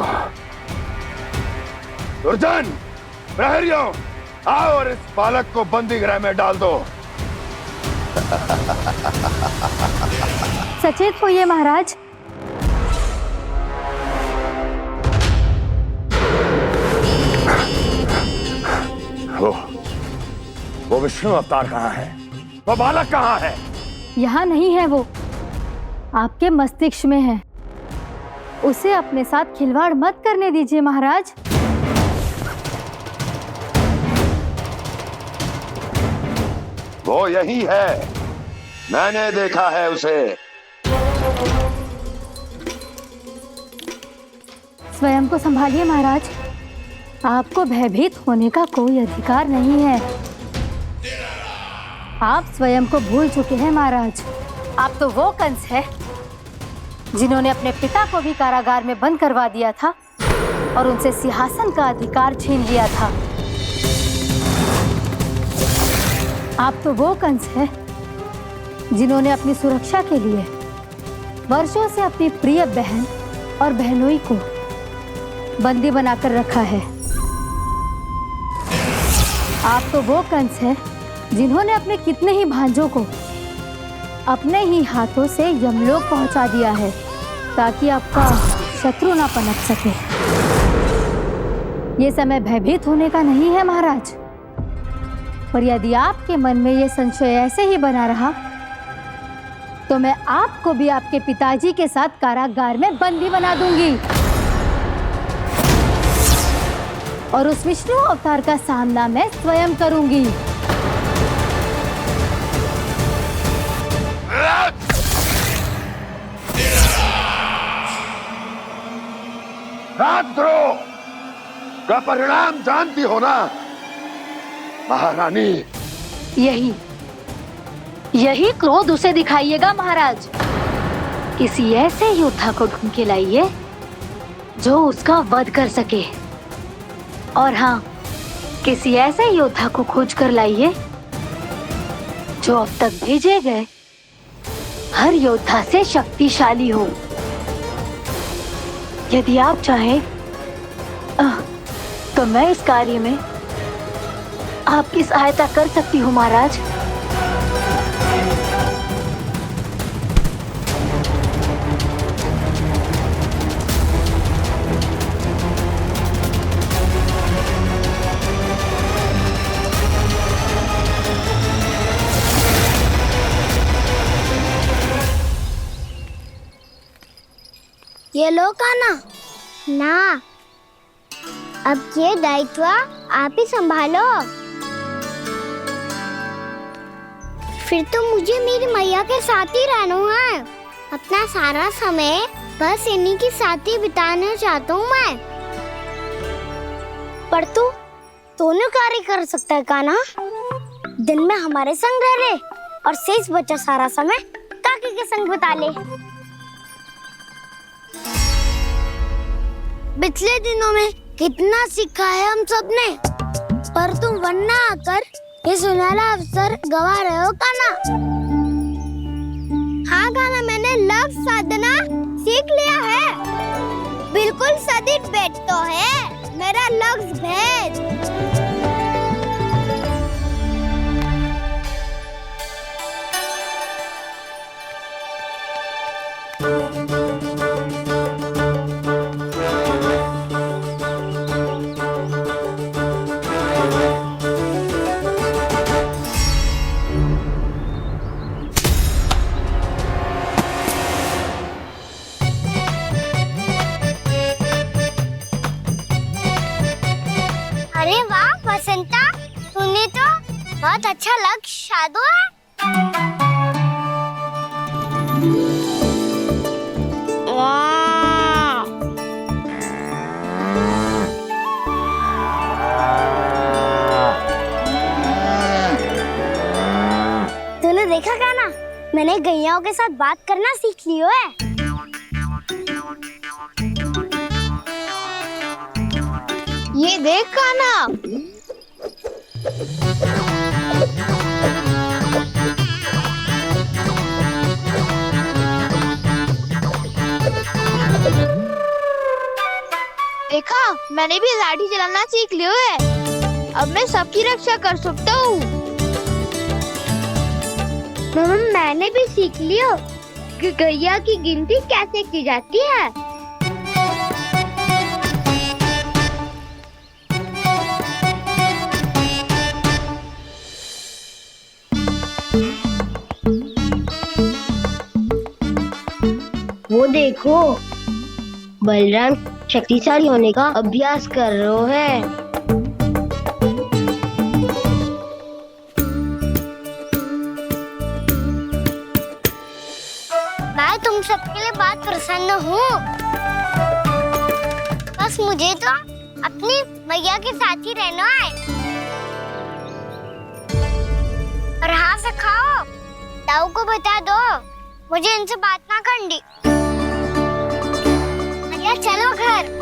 S11: दुर्जन, प्रहरियों, आओ और इस बालक को बंदी गृह में डाल दो।
S4: सचेत होइए महाराज।
S11: वो विष्णु अवतार कहाँ है? वो बालक कहाँ है?
S4: यहाँ नहीं है वो।
S12: आपके मस्तिष्क में है। उसे अपने साथ खिलवाड़ मत करने दीजिए महाराज।
S11: वो यही है, मैंने देखा है उसे।
S12: स्वयं को संभालिए महाराज, आपको भयभीत होने का कोई अधिकार नहीं है। आप स्वयं को भूल चुके हैं महाराज। आप तो वो कंस है जिन्होंने अपने पिता को भी कारागार में बंद करवा दिया था और उनसे सिंहासन का अधिकार छीन लिया था। आप तो वो कंस है जिन्होंने अपनी सुरक्षा के लिए वर्षों से अपनी प्रिय बहन और बहनोई को बंदी बनाकर रखा है। आप तो वो कंस है जिन्होंने अपने कितने ही भांजों को अपने ही हाथों से यमलोक पहुंचा दिया है ताकि आपका शत्रु ना पनप सके। ये समय भयभीत होने का नहीं है महाराज, पर यदि आपके मन में ये संशय ऐसे ही बना रहा तो मैं आपको भी आपके पिताजी के साथ कारागार में बंदी बना दूंगी और उस विष्णु अवतार का सामना मैं स्वयं करूंगी।
S11: राजद्रोह का परिणाम जानती हो ना महारानी?
S12: यही क्रोध उसे दिखाइएगा महाराज। किसी ऐसे योद्धा को ढूंढ के लाइए जो उसका वध कर सके। और हाँ, किसी ऐसे योद्धा को खोज कर लाइए जो अब तक भेजे गए हर योद्धा से शक्तिशाली हो। यदि आप चाहें तो मैं इस कार्य में आपकी सहायता कर सकती हूँ महाराज।
S3: ये लो कान्हा। ना, अब ये दायित्व आप ही संभालो। फिर तो मुझे मेरी मैया के साथ ही रहना है। अपना सारा समय बस इन्हीं के साथ ही बिताना चाहता हूँ मैं। पर तू दोनों कार्य कर सकता है कान्हा। दिन में हमारे संग रह ले और शेष बचा सारा समय काकी के संग बिता ले। पिछले दिनों में कितना सीखा है हम सब ने, पर तुम वरना आकर ये सुनहरा अवसर गवा रहे हो कान्हा। हाँ कान्हा, मैंने लक्ष्य साधना सीख लिया है। बिल्कुल सदित भेद तो है मेरा लक्ष्य भेद। अरे वाह बसंता, तूने तो बहुत अच्छा लक्ष्य साधा है। वाह, तूने देखा कान्हा, मैंने गैयाओं के साथ बात करना सीख लियो है। ये देख कान्हा, देखा मैंने भी लाठी चलाना सीख लियो है। अब मैं सबकी रक्षा कर सकता हूँ। मैंने भी सीख लियो कि गैया की गिनती कैसे की जाती है। वो देखो, बलराम शक्तिशाली होने का अभ्यास कर रहे हैं। मैं तुम सबके लिए बहुत प्रसन्न हूँ। बस मुझे तो अपनी मैया के साथ ही रहना है। और हाँ से खाओ, ताऊ को बता दो मुझे इनसे बात ना करनी। मैया चलो घर।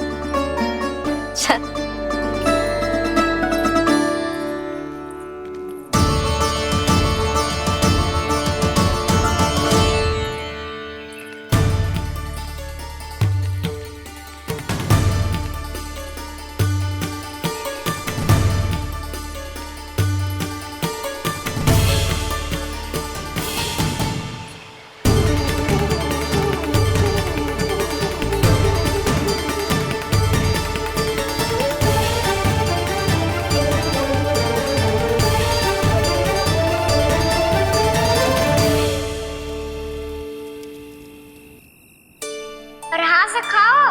S3: और हाँ से खाओ,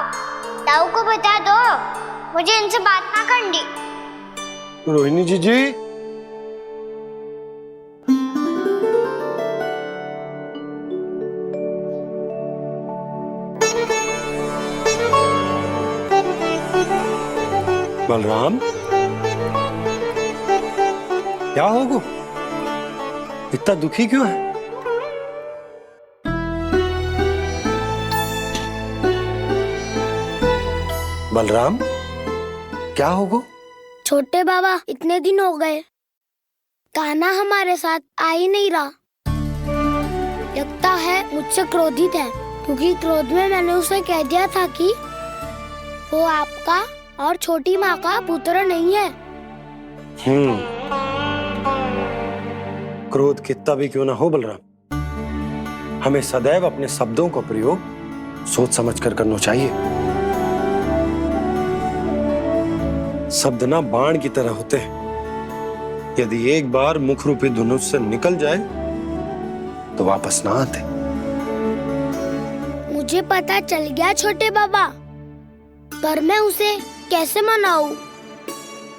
S3: ताऊ को बता दो मुझे इनसे बात ना करनी।
S7: रोहिणी जी बलराम, क्या होगा? इतना दुखी क्यों है? बलराम, क्या होगा?
S3: छोटे बाबा, इतने दिन हो गए, कान्हा हमारे साथ आ ही नहीं रहा। लगता है मुझसे क्रोधित है, क्योंकि क्रोध में मैंने उसे कह दिया था कि वो आपका और छोटी माँ का पुत्र नहीं है।
S7: क्रोध कितना भी क्यों ना हो बलराम, हमें सदैव अपने शब्दों का प्रयोग सोच समझ कर करना चाहिए। शब्द ना बाण की तरह होते हैं, यदि एक बार मुख रूपी धनुष से निकल जाए तो वापस ना आते।
S3: मुझे पता चल गया छोटे बाबा, पर मैं उसे कैसे मनाऊं?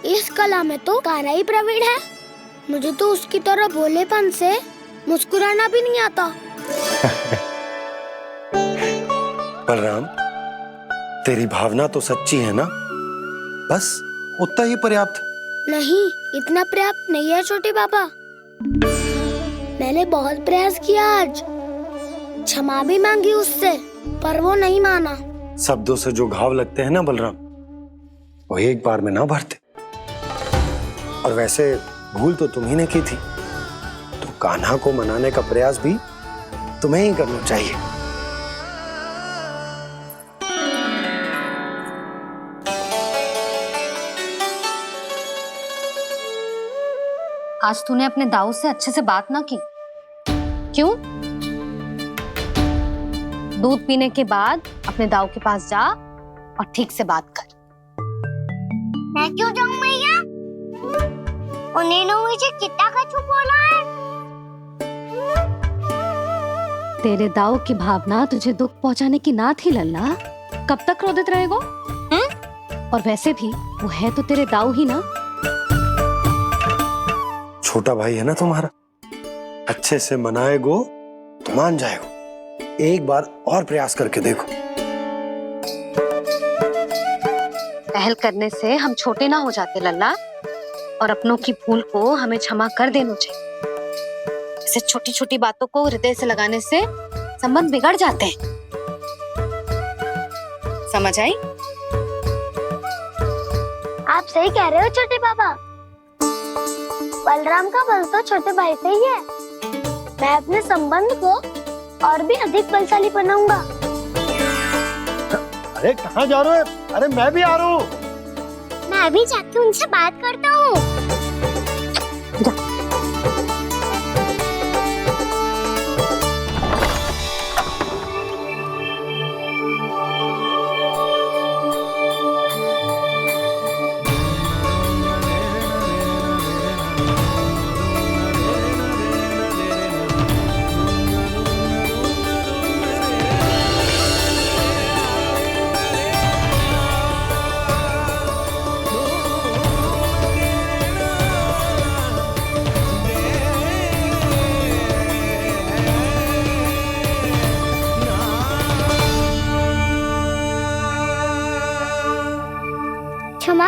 S3: इस कला में तो कान्हा ही प्रवीण है। मुझे तो उसकी तरह भोलेपन से मुस्कुराना भी नहीं आता।
S7: बलराम, तेरी भावना तो सच्ची है ना, बस उतना ही पर्याप्त।
S3: नहीं, इतना पर्याप्त नहीं है छोटे बाबा। मैंने बहुत प्रयास किया आज, क्षमा भी मांगी उससे, पर वो नहीं माना।
S7: शब्दों से जो घाव लगते हैं ना बलराम, वो एक बार में ना भरते। और वैसे भूल तो तुम्ही ने की थी, तो कान्हा को मनाने का प्रयास भी तुम्हें ही करना चाहिए।
S4: आज तूने अपने दाऊ से अच्छे से बात ना की, क्यों? दूध पीने के बाद अपने दाऊ के पास जा और ठीक से बात कर।
S3: मैं क्यों जाऊं मैया? उन्होंने मुझे कितना कछु बोला है।
S4: तेरे दाऊ की भावना तुझे दुख पहुंचाने की ना थी लल्ला। कब तक क्रोधित रहेगो? और वैसे भी वो है तो तेरे दाऊ ही ना।
S7: छोटा भाई है ना तुम्हारा, अच्छे से मनाएगो तो मान जाएगो। एक बार और प्रयास करके देखो।
S4: पहल करने से हम छोटे ना हो जाते लल्ला, और अपनों की भूल को हमें क्षमा कर देना चाहिए। ऐसे छोटी छोटी बातों को हृदय से लगाने से संबंध बिगड़ जाते हैं। समझ आई?
S3: आप सही कह रहे हो छोटे बाबा। बलराम का बल तो छोटे भाई से ही है। मैं अपने संबंध को और भी अधिक बलशाली बनाऊंगा।
S7: अरे कहाँ जा रहे हो? अरे मैं भी आ रहा हूँ।
S3: मैं अभी जाके उनसे बात करता हूँ।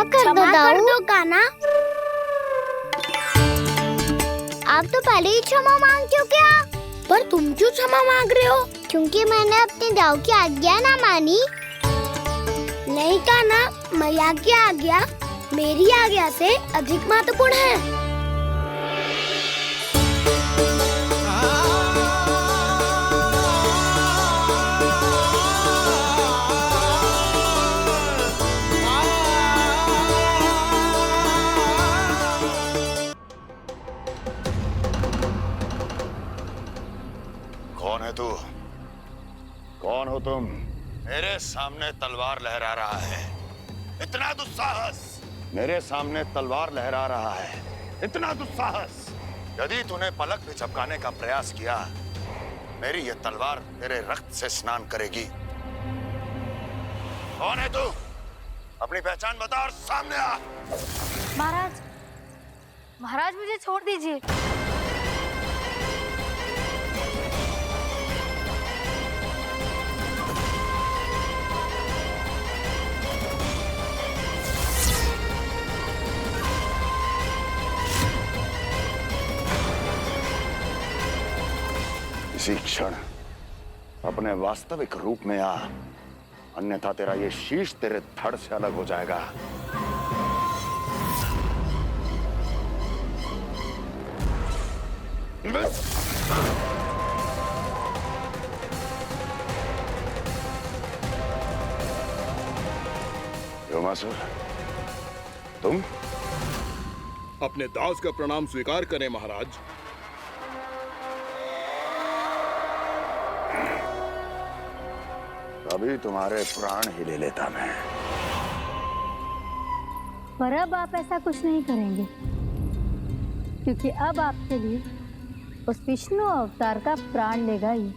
S3: क्षमा कर दो कान्हा। आप तो पहले ही क्षमा मांग चुके हो। पर तुम क्यों क्षमा मांग रहे हो? क्योंकि मैंने अपने दाऊ की आज्ञा ना मानी। नहीं कान्हा, मैया की आज्ञा मेरी आज्ञा से अधिक महत्वपूर्ण है।
S11: कौन है तू? कौन हो तुम? मेरे सामने तलवार लहरा रहा है, इतना दुस्साहस! मेरे सामने तलवार लहरा रहा है, इतना दुस्साहस! यदि तूने पलक भी झपकाने का प्रयास किया, मेरी ये तलवार तेरे रक्त से स्नान करेगी। कौन है तू? अपनी पहचान बता और सामने आ।
S12: महाराज, महाराज मुझे छोड़ दीजिए।
S11: इसी क्षण अपने वास्तविक रूप में आ, अन्यथा तेरा ये शीश तेरे धड़ से अलग हो जाएगा। योमासुर, तुम?
S13: अपने दास का प्रणाम स्वीकार करें महाराज।
S11: अभी तुम्हारे प्राण ही ले लेता मैं।
S12: पर अब आप ऐसा कुछ नहीं करेंगे, क्योंकि अब आपके लिए उस विष्णु अवतार का प्राण लेगा ही।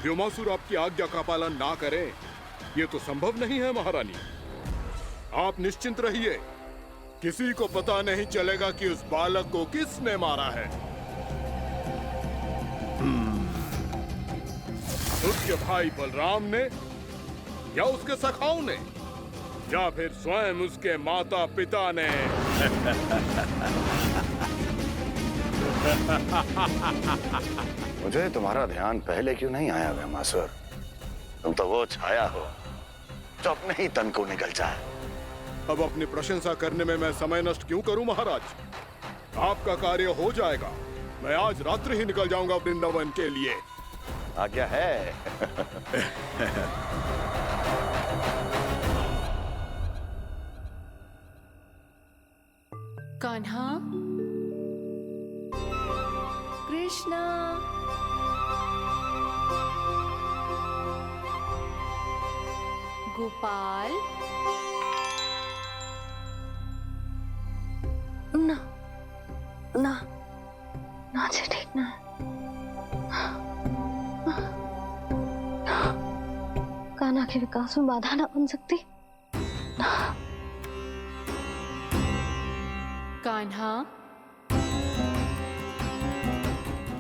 S13: व्योमासुर आपकी आज्ञा का पालन ना करे, ये तो संभव नहीं है महारानी। आप निश्चिंत रहिए, किसी को पता नहीं चलेगा कि उस बालक को किसने मारा है। उसके भाई बलराम ने, या उसके सखाओं ने, या फिर स्वयं उसके माता पिता ने।
S11: मुझे तुम्हारा ध्यान पहले क्यों नहीं आया व्योमासुर? तुम तो वो छाया हो जो अपने ही तन को निकल जाए।
S13: अब अपनी प्रशंसा करने में मैं समय नष्ट क्यों करूं महाराज? आपका कार्य हो जाएगा। मैं आज रात्रि ही निकल जाऊंगा वृंदावन के लिए।
S11: आज्ञा है।
S5: कान्हा, कृष्णा, गोपाल।
S12: ना ना ना जी, ठीक ना। कान्हा के विकास में बाधा ना बन सकती।
S5: कान्हा,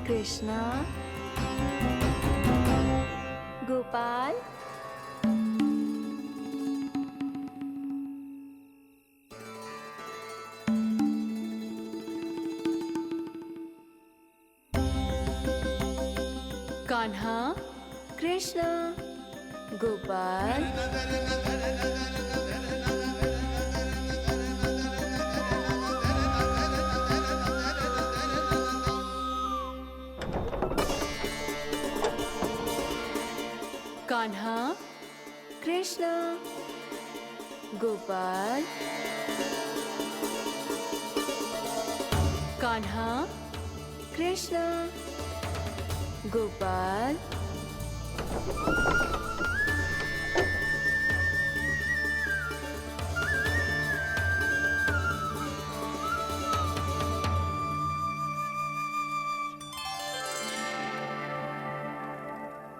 S5: कृष्णा, गोपाल। कान्हा, कृष्णा, गोपाल। कान्हा, कृष्णा, गोपाल। कान्हा, कृष्णा, गोपाल।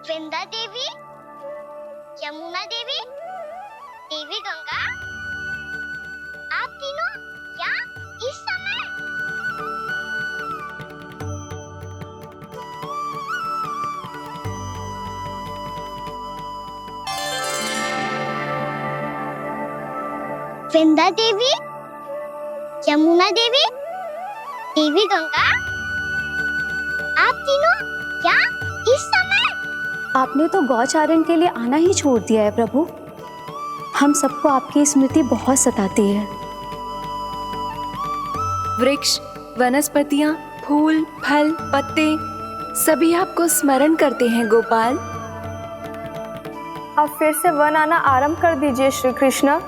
S3: वृंदा देवी, यमुना देवी, देवी गंगा, आप तीनों यहाँ इस समय? विंध्या देवी, यमुना देवी, देवी गंगा, आप तीनों क्या इस समय?
S14: आपने तो गौचारण के लिए आना ही छोड़ दिया है प्रभु। हम सबको आपकी स्मृति बहुत सताती है।
S5: वृक्ष, वनस्पतियां, फूल, फल, पत्ते सभी आपको स्मरण करते हैं गोपाल।
S15: अब फिर से वन आना आरंभ कर दीजिए श्री कृष्ण।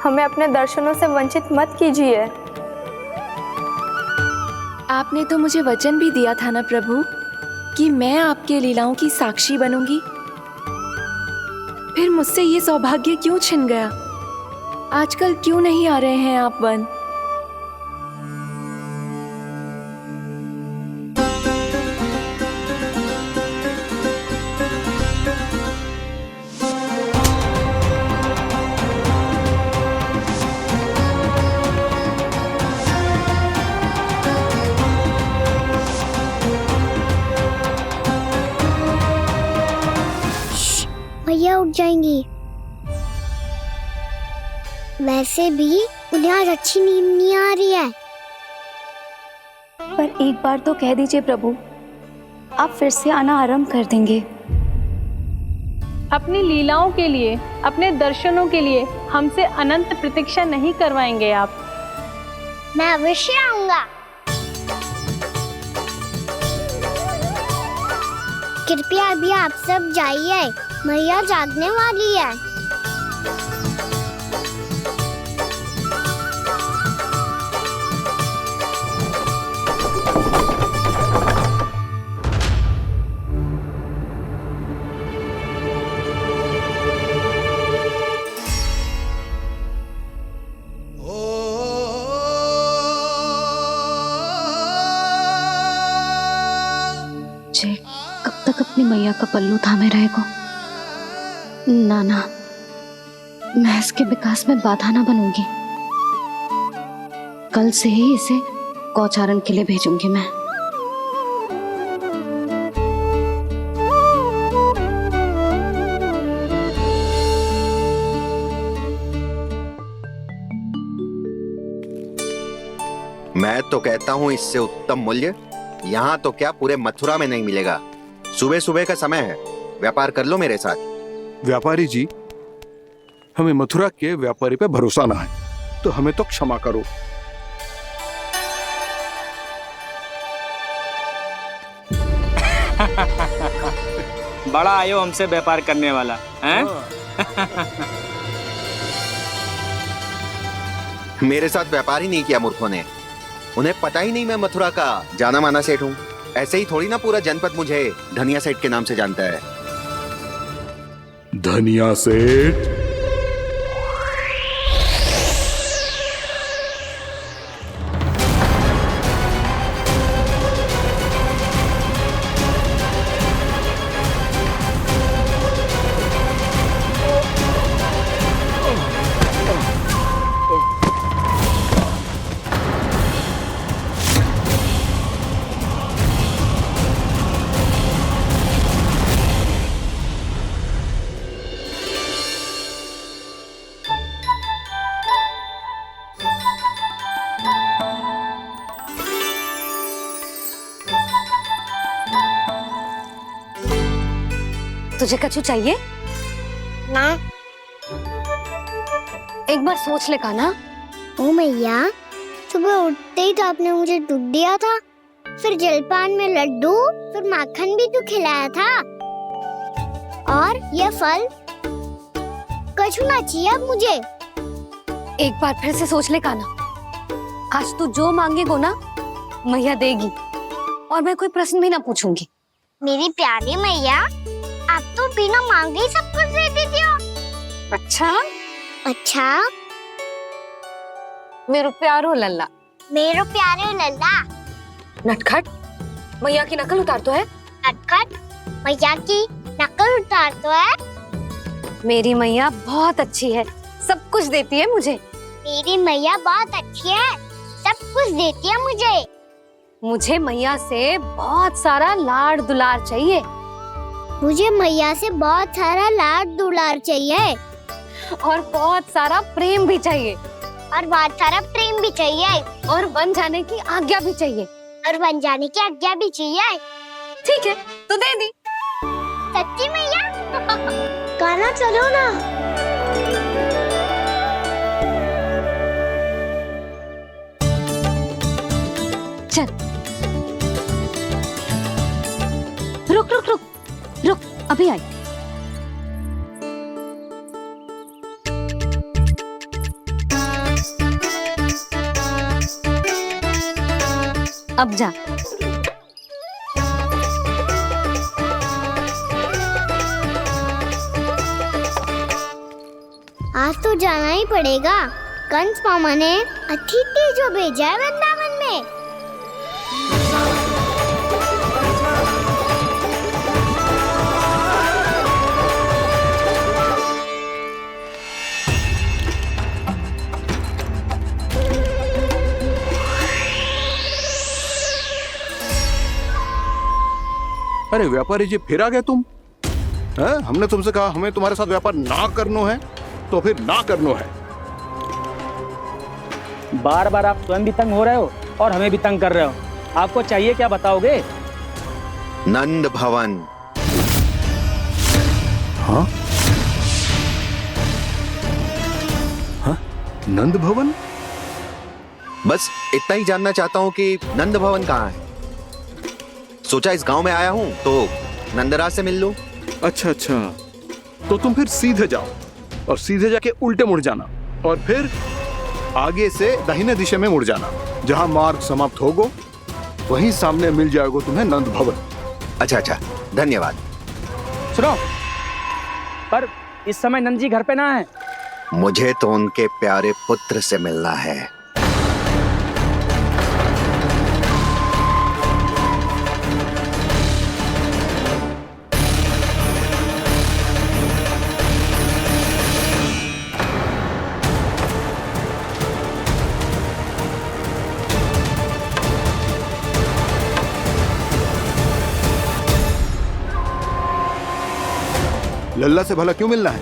S15: हमें अपने दर्शनों से वंचित मत कीजिए।
S5: आपने तो मुझे वचन भी दिया था ना प्रभु कि मैं आपके लीलाओं की साक्षी बनूंगी। फिर मुझसे ये सौभाग्य क्यों छिन गया? आजकल क्यों नहीं आ रहे हैं आप वन?
S3: भैया उठ जाएंगी। वैसे भी उन्हें आज अच्छी नींद नहीं आ रही है।
S14: पर एक बार तो कह दीजिए प्रभु, आप फिर से आना आरंभ कर देंगे।
S15: अपनी लीलाओं के लिए, अपने दर्शनों के लिए हमसे अनंत प्रतीक्षा नहीं करवाएंगे आप?
S3: मैं अवश्य आऊंगा। कृपया अभी आप सब जाइए, मैया जागने वाली है।
S12: जे कब तक अपनी मैया का पल्लू थामे रहेगा? ना ना, मैं इसके विकास में बाधा ना बनूंगी। कल से ही इसे गौचारण के लिए भेजूंगी मैं।
S16: मैं तो कहता हूँ इससे उत्तम मूल्य यहाँ तो क्या पूरे मथुरा में नहीं मिलेगा। सुबह सुबह का समय है, व्यापार कर लो मेरे साथ।
S13: व्यापारी जी, हमें मथुरा के व्यापारी पे भरोसा ना है, तो हमें तो क्षमा करो।
S17: बड़ा आयो हमसे व्यापार करने वाला हैं?
S16: मेरे साथ व्यापार ही नहीं किया मूर्खों ने। उन्हें पता ही नहीं मैं मथुरा का जाना माना सेठ हूँ। ऐसे ही थोड़ी ना पूरा जनपद मुझे धनिया सेठ के नाम से जानता है।
S13: धनिया सेठ?
S4: तुझे कछु चाहिए?
S3: ना।
S4: एक बार सोच ले कान्हा।
S3: ओ मैया, सुबह उठते ही तो आपने मुझे दूध दिया था, फिर जलपान में लड्डू, फिर माखन भी तो खिलाया था। और ये फल कछु ना चाहिए अब मुझे।
S4: एक बार फिर से सोच ले कान्हा। आज तू जो मांगेगो ना, मैया देगी, और मैं कोई प्रश्न भी ना पूछूंगी।
S3: मेरी प्यारी मैया, आप तो बिना मांगे ही सब कुछ दे देती हो।
S4: अच्छा?
S3: अच्छा?
S4: मेरो प्यारो लल्ला।
S3: मेरो प्यारे लल्ला।
S4: नटखट, मैया की नकल उतार तो है।
S3: नटखट, मैया की नकल उतार तो है।
S4: मेरी मैया बहुत अच्छी है, सब कुछ देती है मुझे।
S3: मेरी मैया बहुत अच्छी है, सब कुछ देती है मुझे।
S4: मुझे मैया से बहुत सारा लाड़ दुलार चाहिए।
S3: मुझे मैया से बहुत सारा लाड दुलार चाहिए।
S4: और बहुत सारा प्रेम भी चाहिए।
S3: और बहुत सारा प्रेम भी चाहिए।
S4: और बन जाने की आज्ञा भी चाहिए।
S3: और बन जाने की आज्ञा भी चाहिए।
S4: ठीक है, तो दे दी।
S3: सच्ची मैया? गाना चलो ना।
S4: चल, रुक रुक रुक रुक, अभी आई। अब जा।
S3: आज तो जाना ही पड़ेगा। कंस मामा ने अतिथि जो भेजा है वृंदावन में।
S13: अरे व्यापारी जी, फिर आ गए तुम? हैं? हमने तुमसे कहा हमें तुम्हारे साथ व्यापार ना करनो है, तो फिर ना करनो है।
S17: बार बार आप स्वयं भी तंग हो रहे हो और हमें भी तंग कर रहे हो। आपको चाहिए क्या, बताओगे?
S16: नंद भवन।
S13: हाँ? हाँ? नंद भवन?
S16: बस इतना ही जानना चाहता हूँ कि नंद भवन कहाँ है। सोचा इस गांव में आया हूँ तो नंदराज से मिल लूं।
S13: अच्छा अच्छा, तो तुम फिर सीधे जाओ और सीधे जाके उल्टे मुड़ जाना और फिर आगे से दाहिने दिशा में मुड़ जाना। जहाँ मार्ग समाप्त होगो वहीं सामने मिल जाएगा तुम्हें नंद भवन।
S16: अच्छा अच्छा, धन्यवाद।
S17: सुनो, पर इस समय नंद जी घर पे ना है।
S16: मुझे तो उनके प्यारे पुत्र से मिलना है।
S13: लल्ला से भला क्यों मिलना है?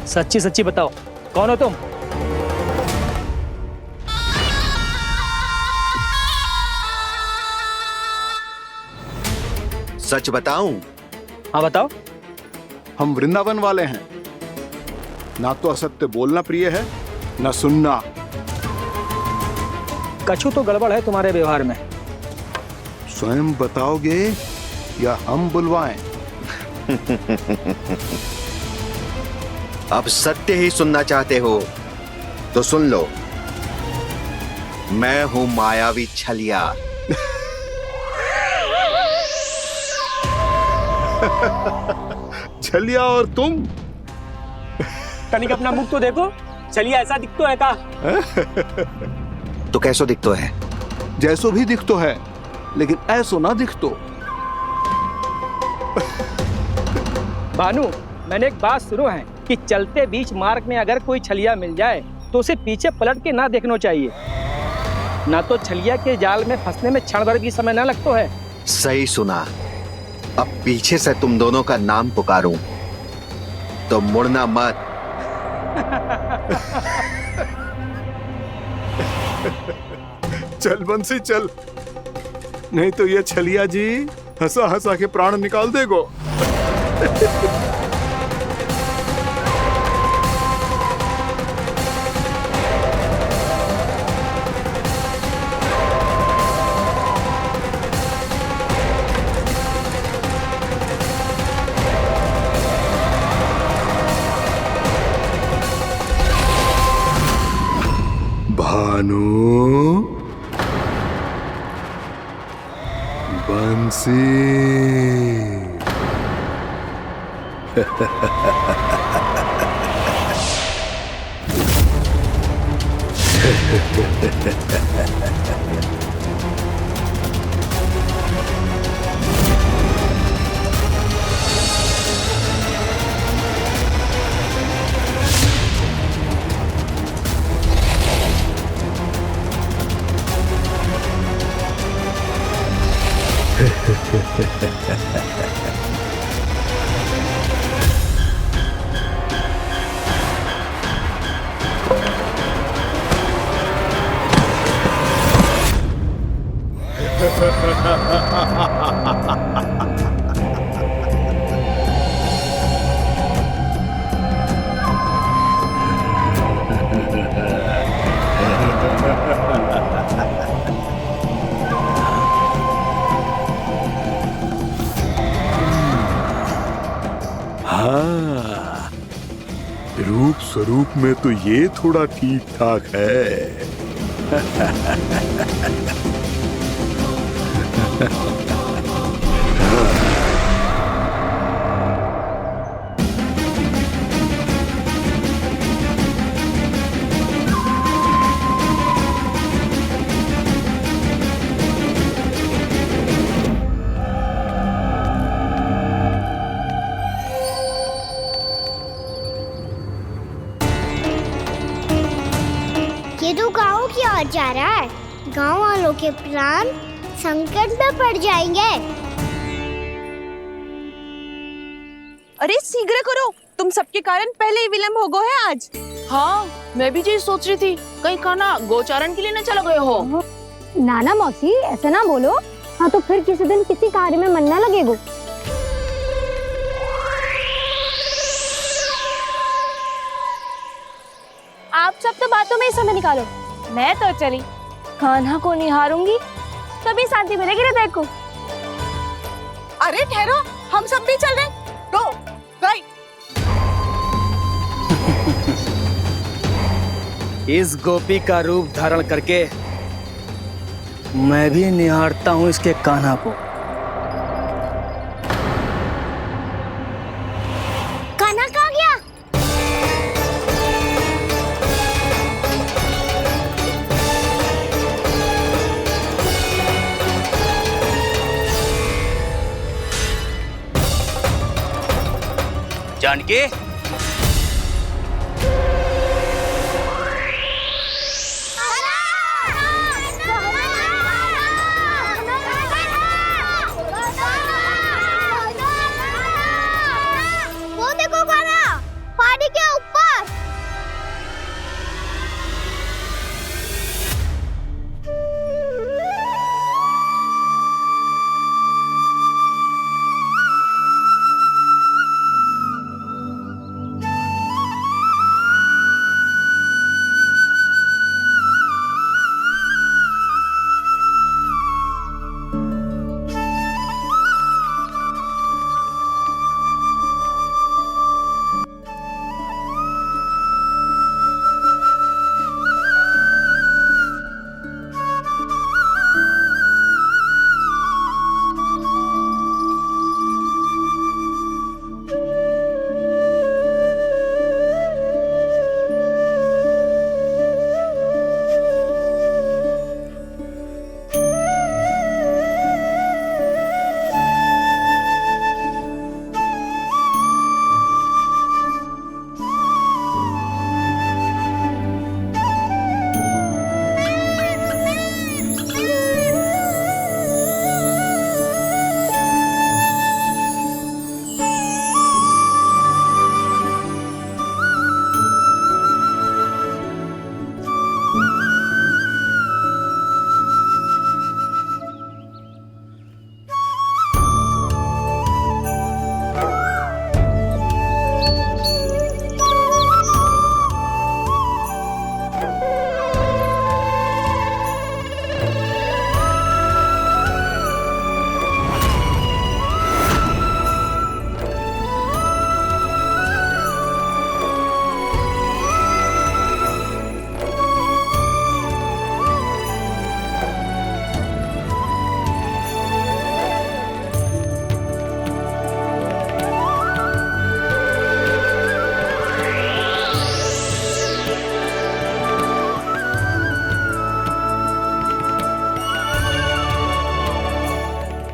S17: सच्ची सच्ची बताओ, कौन हो तुम?
S16: सच बताऊं?
S17: हाँ बताओ।
S13: हम वृंदावन वाले हैं। ना तो असत्य बोलना प्रिय है, ना सुनना।
S17: कछु तो गड़बड़ है तुम्हारे व्यवहार में।
S13: स्वयं बताओगे या हम बुलवाएं?
S16: अब सत्य ही सुनना चाहते हो तो सुन लो। मैं हूं मायावी छलिया।
S13: छलिया और तुम?
S17: कनिक अपना मुख तो देखो, छलिया ऐसा दिखतो है का?
S16: तो कैसो दिखतो है?
S13: जैसो भी दिखतो है, लेकिन ऐसो ना दिखतो।
S17: भानु, मैंने एक बात सुनो है कि चलते बीच मार्ग में अगर कोई छलिया मिल जाए तो उसे पीछे पलट के ना देखना चाहिए। ना तो छलिया के जाल में फंसने में क्षण भर भी समय ना लगता है।
S16: सही सुना। अब पीछे से तुम दोनों का नाम पुकारूं तो मुड़ना मत।
S13: चल बंसी चल, नहीं तो ये छलिया जी हंसा हंसा के प्राण निकाल देगो। भानु, बंसी। हाँ, रूप स्वरूप में तो ये थोड़ा ठीक ठाक है।
S3: ये तो गाँव की ओर जा रहा है। गाँव वालों के प्राण संकट में पड़ जाएंगे।
S18: अरे शीघ्र करो, तुम सबके कारण पहले ही विलंब हो गए है आज।
S1: हाँ, मैं भी यही सोच रही थी, कहीं खाना गोचारण के लिए न चला गए हो।
S14: नाना मौसी ऐसे ना बोलो। हाँ तो फिर किसी दिन किसी कार्य में मन ना लगेगा।
S15: आप सब तो बातों में ही समय निकालो। मैं तो चली कान्हा को निहारूंगी, तभी शांति मिलेगी हृदय को।
S18: अरे ठहरो, हम सब भी चल रहे हैं। तो गई।
S17: इस गोपी का रूप धारण करके मैं भी निहारता हूँ इसके कान्हा को।
S3: कान्हा कहाँ गया?
S17: जानकी,
S3: वो देखो कान्हा, पहाड़ी के ऊपर।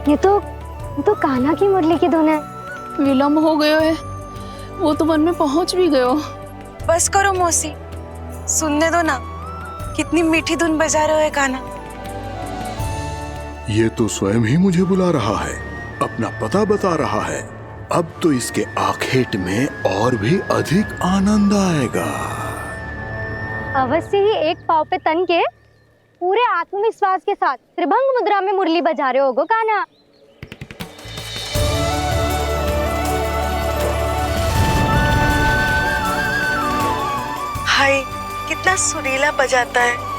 S14: ये तो कान्हा की मुरली की धुन है।
S1: विलंब हो गयो है, वो तो वन में पहुंच भी गयो।
S18: बस करो मौसी, सुनने दो ना, कितनी मीठी धुन बजा रहे हो कान्हा।
S13: ये तो स्वयं ही मुझे बुला रहा है, अपना पता बता रहा है। अब तो इसके आखेट में और भी अधिक आनंद आएगा।
S14: अवश्य ही एक पाँव पे तन के
S12: पूरे आत्मविश्वास के साथ त्रिभंग मुद्रा में मुरली बजा रहे होगो कान्हा।
S18: हाय, कितना सुरीला बजाता है।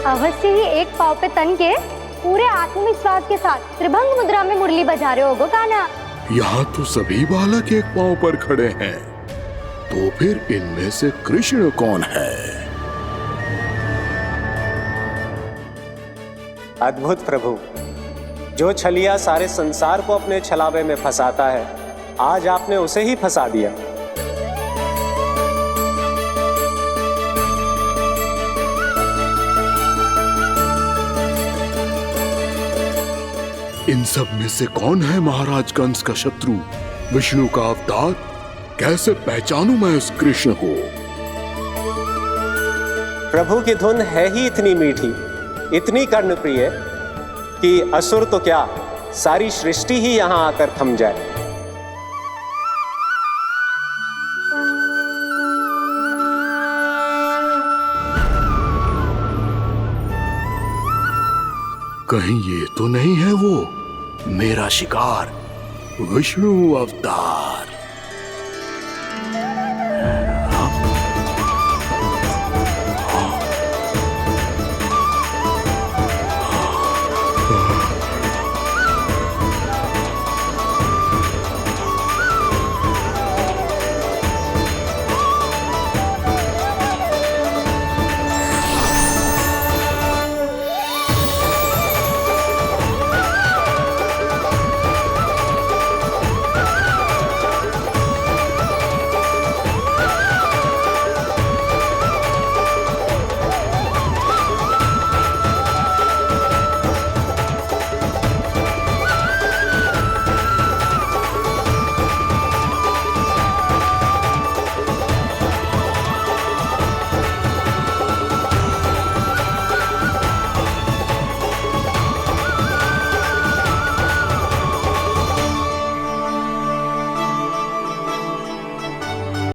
S12: अवश्य ही एक पाव पे तन के पूरे आत्मविश्वास के साथ त्रिभंग मुद्रा में मुरली बजा रहे होगो कान्हा।
S13: यहाँ तो सभी बालक एक पांव पर खड़े हैं, तो फिर इनमें से कृष्ण कौन है?
S7: अद्भुत प्रभु, जो छलिया सारे संसार को अपने छलावे में फंसाता है, आज आपने उसे ही फंसा दिया।
S13: इन सब में से कौन है महाराज कंस का शत्रु, विष्णु का अवतार? कैसे पहचानूं मैं उस कृष्ण को?
S7: प्रभु की धुन है ही इतनी मीठी, इतनी कर्णप्रिय कि असुर तो क्या, सारी सृष्टि ही यहां आकर थम जाए।
S13: कहीं ये तो नहीं है वो मेरा शिकार, विष्णु अवतार?